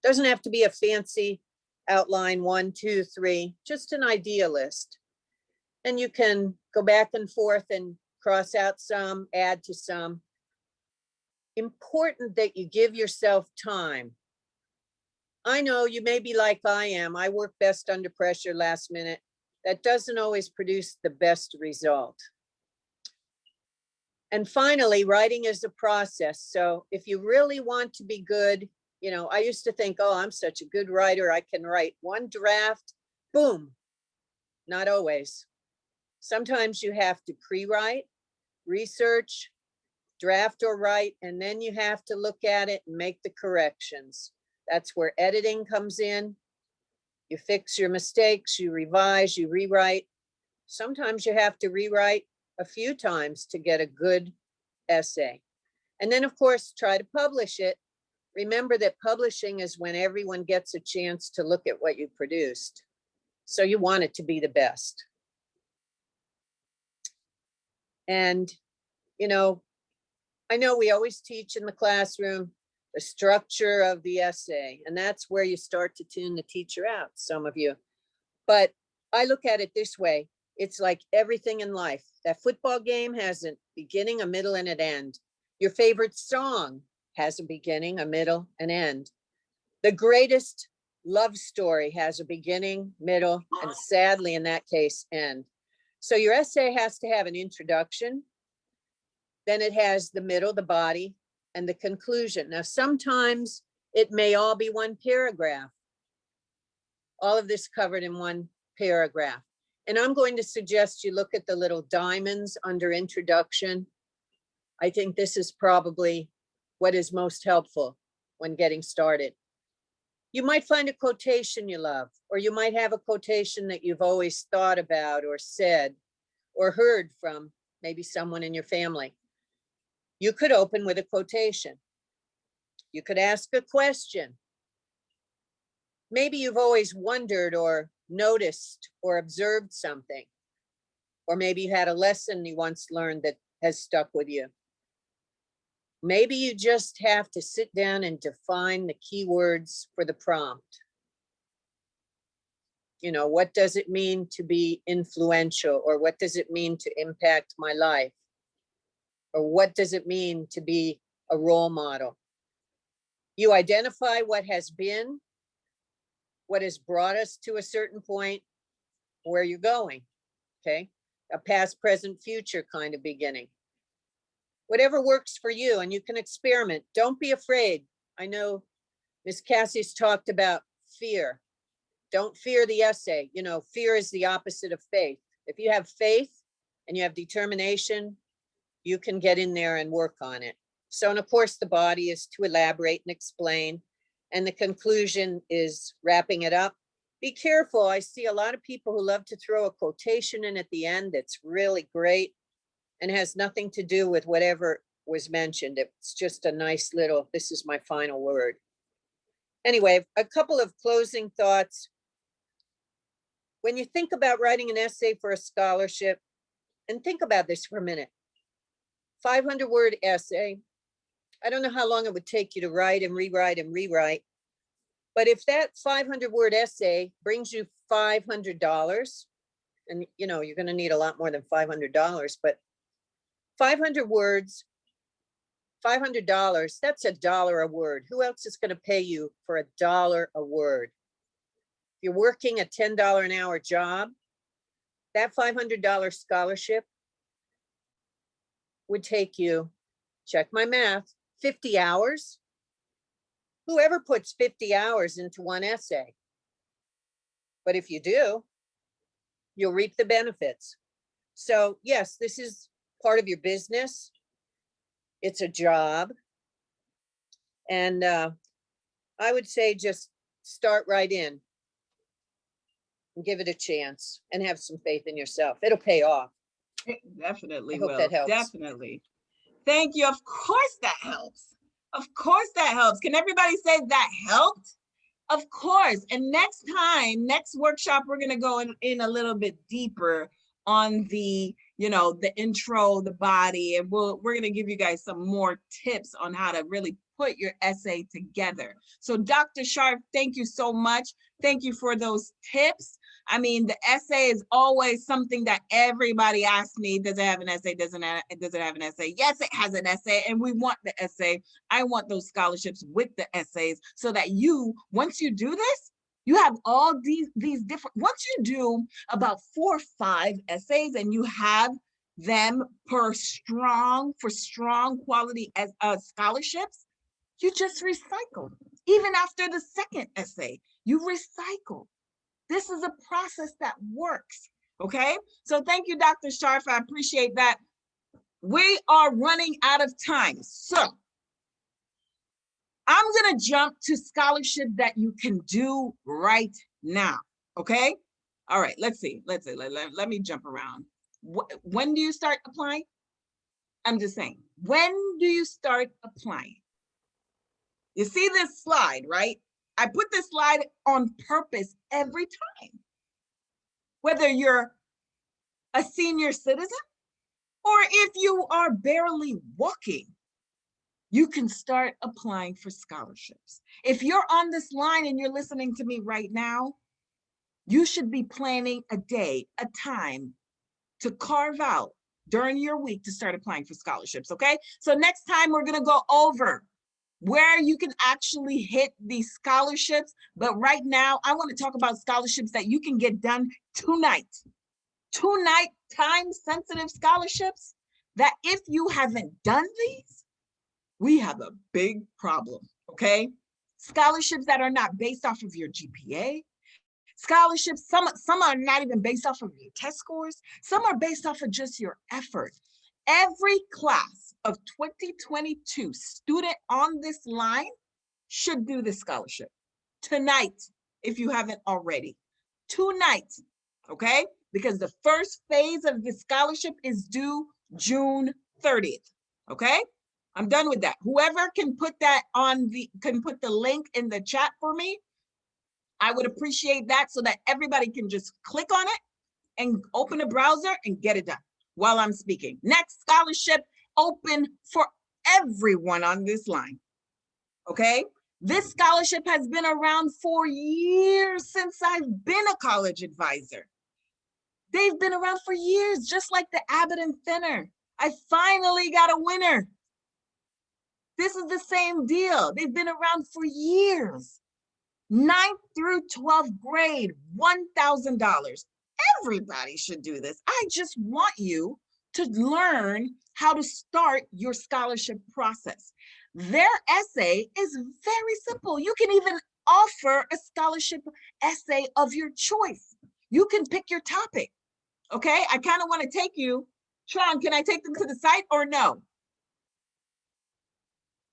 Doesn't have to be a fancy outline, 1, 2, 3, just an idea list. And you can go back and forth and cross out some, add to some. Important that you give yourself time. I know you may be like I am. I work best under pressure, last minute. That doesn't always produce the best result. And finally, writing is a process. So if you really want to be good, you know, I used to think, oh, I'm such a good writer. I can write one draft, boom. Not always. Sometimes you have to pre-write, research, draft or write, and then you have to look at it and make the corrections. That's where editing comes in. You fix your mistakes, you revise, you rewrite. Sometimes you have to rewrite a few times to get a good essay. And then, of course, try to publish it. Remember that publishing is when everyone gets a chance to look at what you produced. So you want it to be the best. And, you know we always teach in the classroom the structure of the essay, and that's where you start to tune the teacher out, some of you. But I look at it this way. It's like everything in life. That football game has a beginning, a middle, and an end. Your favorite song has a beginning, a middle, and end. The greatest love story has a beginning, middle, and sadly, in that case, end. So your essay has to have an introduction, then it has the middle, the body, and the conclusion. Now, sometimes it may all be one paragraph. All of this covered in one paragraph. And I'm going to suggest you look at the little diamonds under introduction. I think this is probably what is most helpful when getting started. You might find a quotation you love, or you might have a quotation that you've always thought about or said or heard from maybe someone in your family. You could open with a quotation. You could ask a question. Maybe you've always wondered or noticed or observed something. Or maybe you had a lesson you once learned that has stuck with you. Maybe you just have to sit down and define the keywords for the prompt. You know, what does it mean to be influential? Or what does it mean to impact my life? Or what does it mean to be a role model? You identify what has been, what has brought us to a certain point, where you're going, okay? A past, present, future kind of beginning. Whatever works for you, and you can experiment. Don't be afraid. I know Ms. Casseus talked about fear. Don't fear the essay. You know, fear is the opposite of faith. If you have faith and you have determination, you can get in there and work on it. So, and of course, the body is to elaborate and explain, and the conclusion is wrapping it up. Be careful. I see a lot of people who love to throw a quotation in at the end that's really great and has nothing to do with whatever was mentioned. It's just a nice little, this is my final word. Anyway, a couple of closing thoughts. When you think about writing an essay for a scholarship, and think about this for a minute, 500-word essay. I don't know how long it would take you to write and rewrite and rewrite, but if that 500-word essay brings you $500, and you know, you're going to need a lot more than $500, but 500 words, $500, that's $1 a word. Who else is going to pay you for $1 a word? If you're working a $10 an hour job, that $500 scholarship would take you, check my math, 50 hours. Whoever puts 50 hours into one essay? But if you do, you'll reap the benefits. So yes, this is part of your business. It's a job. And I would say just start right in and give it a chance and have some faith in yourself. It'll pay off. It definitely I hope will. that helps. Definitely. Thank you. Of course that helps. Of course that helps. Can everybody say that helped? Of course. And next time, next workshop, we're going to go in a little bit deeper on the, you know, the intro, the body, and we're going to give you guys some more tips on how to really put your essay together. So Dr. Scharf, thank you so much. Thank you for those tips. I mean, the essay is always something that everybody asks me, does it have an essay? Does it have an essay? Yes, it has an essay, and we want the essay. I want those scholarships with the essays so that you, once you do this, you have all these different, once you do about 4 or 5 essays and you have them for strong quality as scholarships, you just recycle. Even after the second essay, you recycle. This is a process that works, okay? So thank you, Dr. Scharf. I appreciate that. We are running out of time. So I'm gonna jump to scholarship that you can do right now, okay? All right, let's see. Let me jump around. When do you start applying? I'm just saying, when do you start applying? You see this slide, right? I put this slide on purpose every time. Whether you're a senior citizen or if you are barely walking, you can start applying for scholarships. If you're on this line and you're listening to me right now, you should be planning a day, a time to carve out during your week to start applying for scholarships, okay? So next time we're gonna go over where you can actually hit these scholarships. But right now, I want to talk about scholarships that you can get done tonight. Tonight, time-sensitive scholarships that if you haven't done these, we have a big problem, okay? Scholarships that are not based off of your GPA. Scholarships, some are not even based off of your test scores. Some are based off of just your effort. Every class of 2022 student on this line should do this scholarship tonight, if you haven't already. Tonight, okay? Because the first phase of the scholarship is due June 30th, okay? I'm done with that. Whoever can put that can put the link in the chat for me, I would appreciate that so that everybody can just click on it and open a browser and get it done while I'm speaking. Next scholarship open for everyone on this line, okay? This scholarship has been around for years since I've been a college advisor. They've been around for years, just like the Abbott and Thinner. I finally got a winner. This is the same deal. They've been around for years. 9th through 12th grade, $1,000. Everybody should do this. I just want you to learn how to start your scholarship process. Their essay is very simple. You can even offer a scholarship essay of your choice. You can pick your topic, okay? I kind of want to take you. Sean, can I take them to the site or no?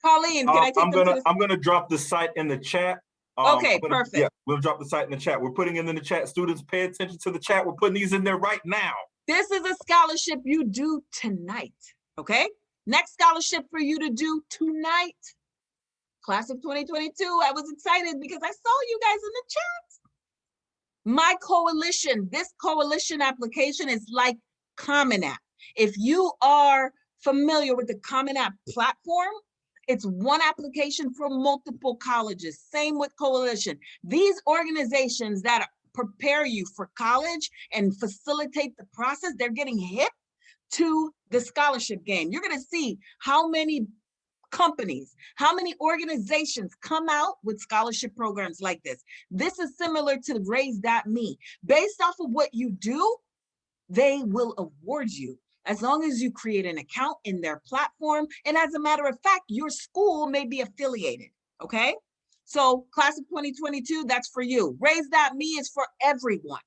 Colleen, can I take them to the site? I'm gonna drop the site in the chat. Okay, perfect. Yeah, we'll drop the site in the chat. We're putting it in the chat. Students, pay attention to the chat. We're putting these in there right now. This is a scholarship you do tonight, okay? Next scholarship for you to do tonight. Class of 2022, I was excited because I saw you guys in the chat. My coalition, this coalition application is like Common App. If you are familiar with the Common App platform, it's one application for multiple colleges. Same with coalition. These organizations that prepare you for college and facilitate the process, they're getting hip to the scholarship game. You're gonna see how many companies, how many organizations come out with scholarship programs like this. This is similar to Raise.me. Based off of what you do, they will award you as long as you create an account in their platform. And as a matter of fact, your school may be affiliated, okay? So class of 2022, that's for you. Raise.me is for everyone.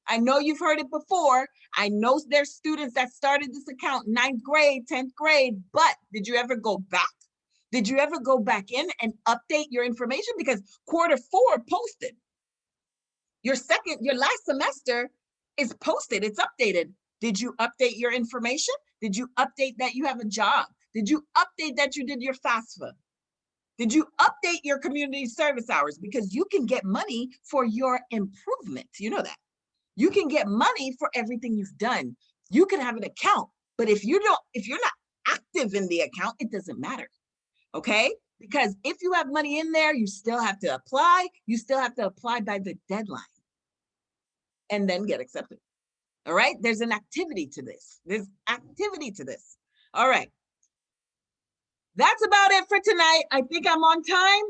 I know you've heard it before. I know there's students that started this account 9th grade, 10th grade, but did you ever go back? Did you ever go back in and update your information? Because quarter 4 posted. Your last semester is posted, it's updated. Did you update your information? Did you update that you have a job? Did you update that you did your FAFSA? Did you update your community service hours? Because you can get money for your improvement. You know that. You can get money for everything you've done. You can have an account, but if you're not active in the account, it doesn't matter. Okay? Because if you have money in there, you still have to apply. You still have to apply by the deadline and then get accepted. All right? There's an activity to this. There's activity to this. All right. That's about it for tonight. I think I'm on time.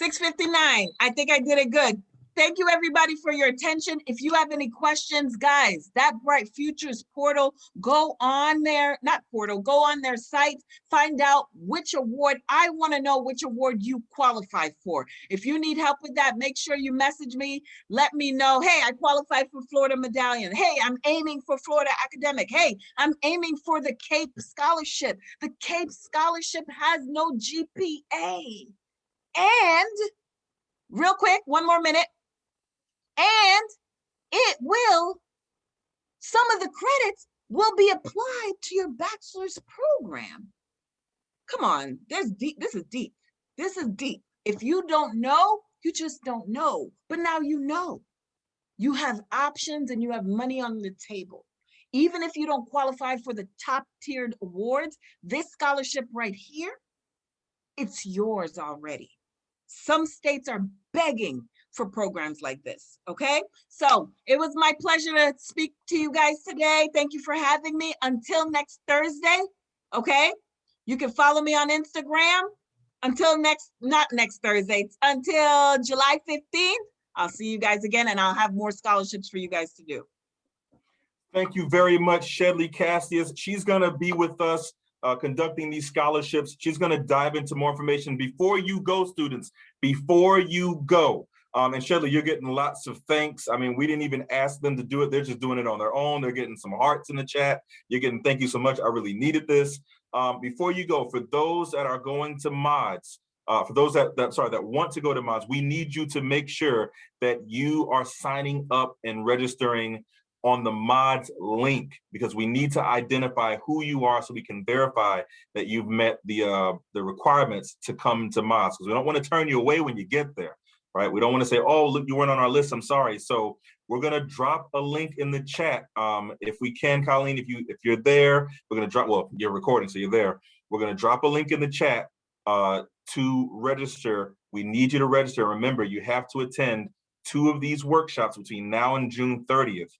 6:59. I think I did it good. Thank you everybody for your attention. If you have any questions, guys, that Bright Futures portal, go on there, not portal, go on their site, find out which award. I want to know which award you qualify for. If you need help with that, make sure you message me. Let me know, hey, I qualify for Florida Medallion. Hey, I'm aiming for Florida Academic. Hey, I'm aiming for the CAPE Scholarship. The CAPE Scholarship has no GPA. And real quick, one more minute. And some of the credits will be applied to your bachelor's program. Come on, this is deep. This is deep. If you don't know, you just don't know. But now you know. You have options and you have money on the table. Even if you don't qualify for the top tiered awards, this scholarship right here, it's yours already. Some states are begging for programs like this, okay? So it was my pleasure to speak to you guys today. Thank you for having me. Until next Thursday, okay? You can follow me on Instagram. Not next Thursday, until July 15th. I'll see you guys again, and I'll have more scholarships for you guys to do. Thank you very much, Shedley Casseus. She's gonna be with us conducting these scholarships. She's gonna dive into more information. Before you go, students, before you go, and Shedley, you're getting lots of thanks. I mean, we didn't even ask them to do it. They're just doing it on their own. They're getting some hearts in the chat. You're getting, thank you so much. I really needed this. Before you go, for those that are going to mods, for those that want to go to mods, we need you to make sure that you are signing up and registering on the mods link, because we need to identify who you are so we can verify that you've met the requirements to come to mods, because we don't want to turn you away when you get there, right? We don't want to say, oh, look, you weren't on our list, I'm sorry. So we're going to drop a link in the chat. If we can, Colleen, if you're there, we're going to drop, well, you're recording, so you're there. We're going to drop a link in the chat to register. We need you to register. Remember, you have to attend 2 of these workshops between now and June 30th.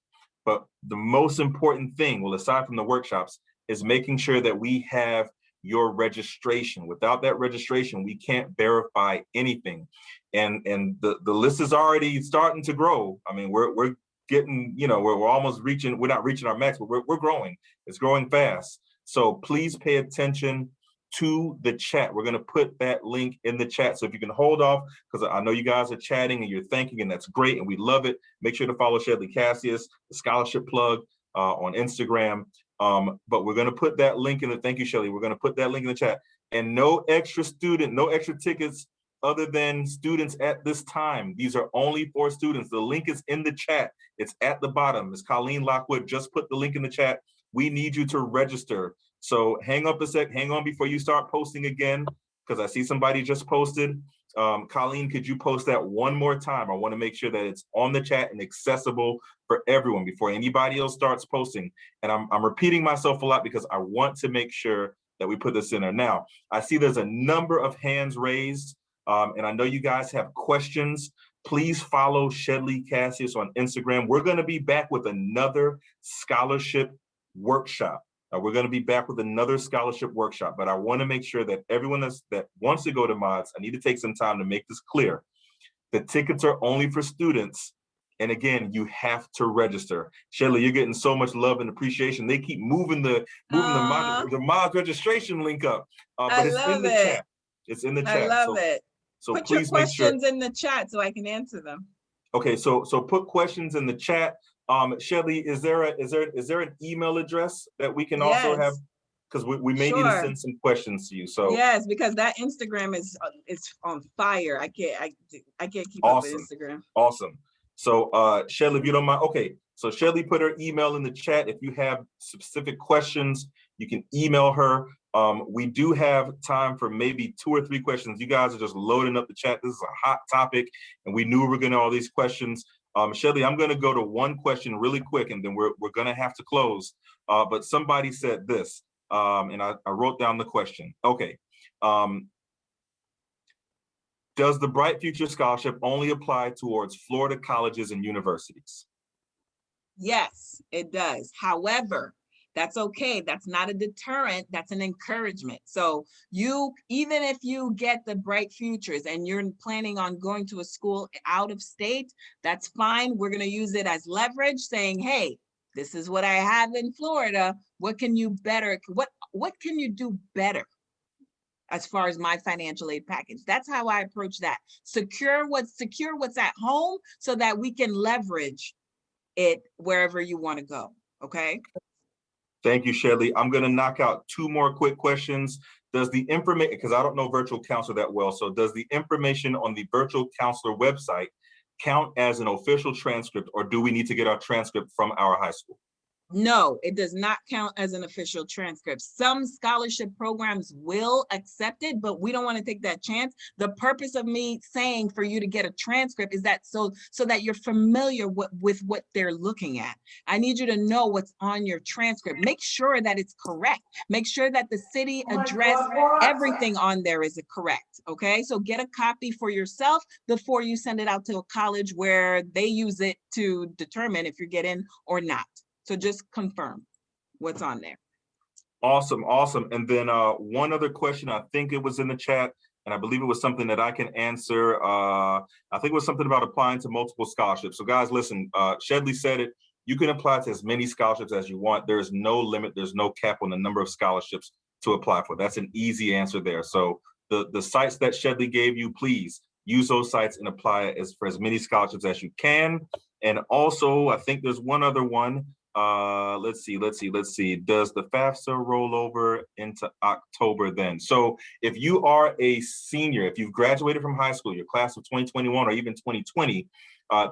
But the most important thing, well, aside from the workshops, is making sure that we have your registration. Without that registration, we can't verify anything. And the list is already starting to grow. I mean, we're getting, you know, we're almost reaching, we're not reaching our max, but we're growing. It's growing fast. So please pay attention to the chat. We're going to put that link in the chat. So if you can hold off, because I know you guys are chatting and you're thanking, and that's great, and we love it. Make sure to follow Shedley Casseus, the scholarship plug, on Instagram. But we're going to put that link in the, thank you, Shelley. We're going to put that link in the chat. And no extra tickets other than students at this time. These are only for students. The link is in the chat. It's at the bottom. Ms. Colleen Lockwood just put the link in the chat. We need you to register. So hang up a sec, hang on before you start posting again, because I see somebody just posted. Colleen, could you post that one more time? I want to make sure that it's on the chat and accessible for everyone before anybody else starts posting. And I'm repeating myself a lot because I want to make sure that we put this in there. Now, I see there's a number of hands raised, and I know you guys have questions. Please follow Shedley Casseus on Instagram. We're going to be back with another scholarship workshop. We're going to be back with another scholarship workshop, but I want to make sure that everyone that wants to go to mods, I need to take some time to make this clear. The tickets are only for students. And again, you have to register. Shedley, you're getting so much love and appreciation. They keep moving the mod registration link up, but it's in the chat. It's in the chat. I love it. So put your please make sure. questions in the chat so I can answer them. Okay, so put questions in the chat. Shelly, is there an email address that we can also have? Yes. Because we may need to Sure. send some questions to you. So Yes, because that Instagram is it's on fire. I can't keep up with awesome. Instagram. Awesome. So Shelly, if you don't mind, okay. So Shelly put her email in the chat. If you have specific questions, you can email her. We do have time for maybe 2 or 3 questions. You guys are just loading up the chat. This is a hot topic, and we knew we were getting all these questions. Shelly, I'm going to go to one question really quick, and then we're going to have to close. But somebody said this, and I wrote down the question. Okay. Does the Bright Future Scholarship only apply towards Florida colleges and universities? Yes, it does. However, that's okay. That's not a deterrent. That's an encouragement. So even if you get the Bright Futures and you're planning on going to a school out of state, that's fine. We're going to use it as leverage, saying, hey, this is what I have in Florida. What can you better? What can you do better as far as my financial aid package? That's how I approach that. Secure what's at home so that we can leverage it wherever you want to go. Okay. Thank you, Shelly. I'm going to knock out 2 more quick questions. Does the information, because I don't know virtual counselor that well, so does the information on the virtual counselor website count as an official transcript, or do we need to get our transcript from our high school? No, it does not count as an official transcript. Some scholarship programs will accept it, but we don't want to take that chance. The purpose of me saying for you to get a transcript is that so that you're familiar with what they're looking at. I need you to know what's on your transcript. Make sure that it's correct. Make sure that the city address, everything on there is correct. Okay, so get a copy for yourself before you send it out to a college where they use it to determine if you get in or not. So just confirm what's on there. Awesome, awesome. And then one other question, I think it was in the chat, and I believe it was something that I can answer. I think it was something about applying to multiple scholarships. So guys, listen, Shedley said it. You can apply to as many scholarships as you want. There's no limit. There's no cap on the number of scholarships to apply for. That's an easy answer there. So the sites that Shedley gave you, please use those sites and apply for as many scholarships as you can. And also, I think there's one other one. Let's see. Does the FAFSA roll over into October then? So if you are a senior, if you've graduated from high school, your class of 2021 or even 2020,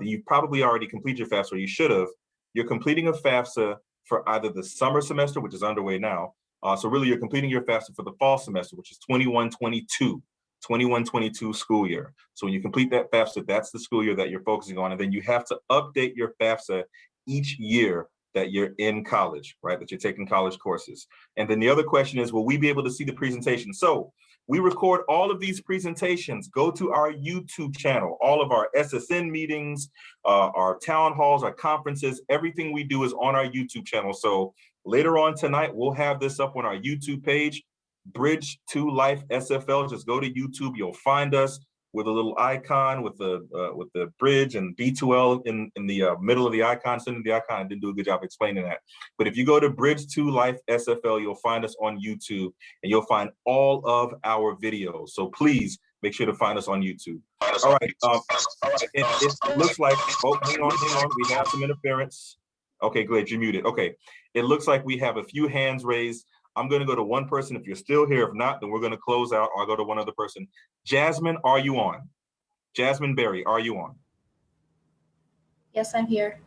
you've probably already completed your FAFSA, or you should have. You're completing a FAFSA for either the summer semester, which is underway now. So really you're completing your FAFSA for the fall semester, which is 21-22 school year. So when you complete that FAFSA, that's the school year that you're focusing on. And then you have to update your FAFSA each year that you're in college, right? That you're taking college courses. And then the other question is, will we be able to see the presentation? So we record all of these presentations. Go to our YouTube channel. All of our SSN meetings, our town halls, our conferences, everything we do is on our YouTube channel. So later on tonight, we'll have this up on our YouTube page, Bridge to Life SFL. Just go to YouTube, you'll find us with a little icon with the bridge and B2L in the middle of the icon, center of the icon. I didn't do a good job explaining that. But if you go to Bridge to Life SFL, you'll find us on YouTube, and you'll find all of our videos. So please make sure to find us on YouTube. All right. It looks like, oh, hang on. We have some interference. Okay, great. You're muted. Okay. It looks like we have a few hands raised. I'm going to go to one person. If you're still here, if not, then we're going to close out. I'll go to one other person. Jasmine, are you on? Jasmine Berry, are you on? Yes, I'm here.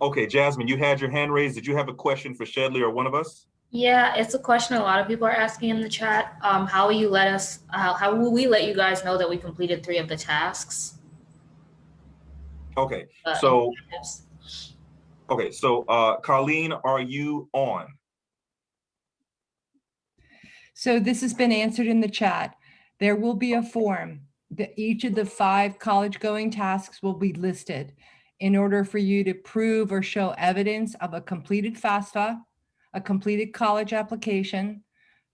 Okay, Jasmine, you had your hand raised. Did you have a question for Shedley or one of us? Yeah, it's a question a lot of people are asking in the chat. How will you let us? How will we let you guys know that we completed 3 of the tasks? Okay, so Colleen, are you on? So this has been answered in the chat. There will be a form that each of the 5 college-going tasks will be listed in order for you to prove or show evidence of a completed FAFSA, a completed college application,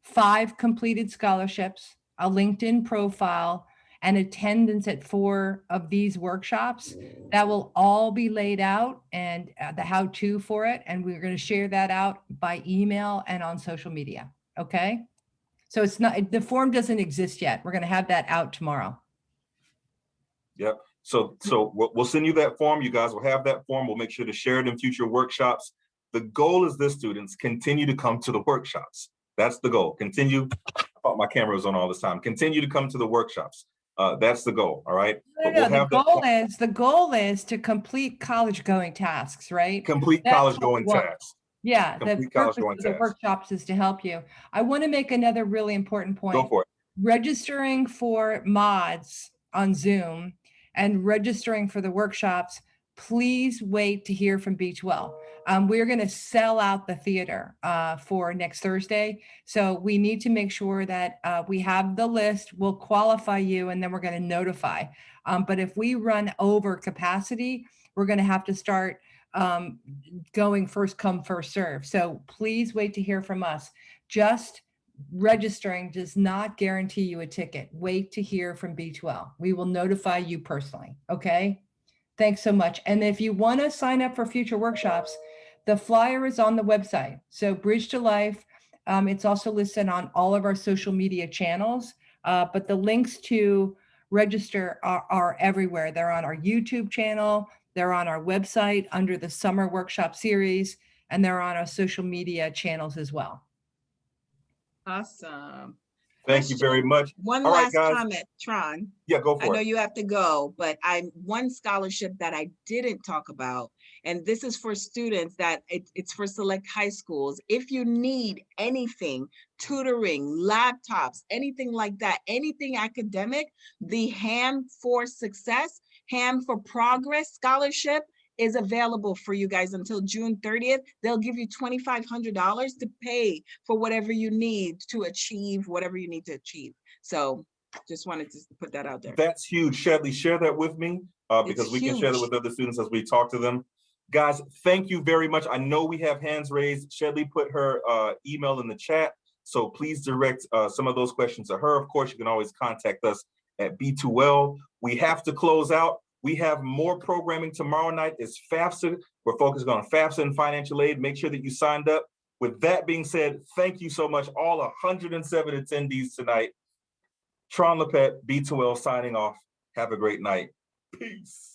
5 completed scholarships, a LinkedIn profile, and attendance at 4 of these workshops. That will all be laid out, and the how-to for it. And we're going to share that out by email and on social media. Okay. So it's not, the form doesn't exist yet. We're going to have that out tomorrow. Yep. So we'll send you that form. You guys will have that form. We'll make sure to share it in future workshops. The goal is this, students, continue to come to the workshops. That's the goal. Continue. I thought my camera was on all this time. Continue to come to the workshops. That's the goal. All right. No, But we'll the have that goal is, the goal is to complete college going tasks, right? complete That's college what we going want. tasks. Yeah, the Complete college purpose going of the tasks. workshops is to help you. I want to make another really important point. Go for it. Registering for mods on Zoom and registering for the workshops, please wait to hear from B2L. We're going to sell out the theater for next Thursday. So we need to make sure that we have the list, we'll qualify you, and then we're going to notify. But if we run over capacity, we're going to have to start going first come, first serve. So please wait to hear from us. Just registering does not guarantee you a ticket. Wait to hear from B2L. We will notify you personally. Okay. Thanks so much. And if you want to sign up for future workshops, the flyer is on the website. So Bridge to Life. It's also listed on all of our social media channels, but the links to register are everywhere. They're on our YouTube channel. They're on our website under the summer workshop series, and they're on our social media channels as well. Awesome. Thank you very much. One All right, last guys. comment, Tron. Yeah, go I for know it. you have to go, but one scholarship that I didn't talk about, and this is for students that it's for select high schools. If you need anything, tutoring, laptops, anything like that, anything academic, the Ham for Success, Ham for Progress scholarship is available for you guys until June 30th. They'll give you $2,500 to pay for whatever you need to achieve whatever you need to achieve. So just wanted to put that out there. That's huge. Shedley, share that with me because we can share that huge. with other students as we talk to them. Guys, thank you very much. I know we have hands raised. Shedley put her email in the chat, so please direct some of those questions to her. Of course, you can always contact us at B2L. We have to close out. We have more programming tomorrow night. It's FAFSA. We're focusing on FAFSA and financial aid. Make sure that you signed up. With that being said, thank you so much, all 107 attendees tonight. Tron Lepet, B2L signing off. Have a great night. Peace.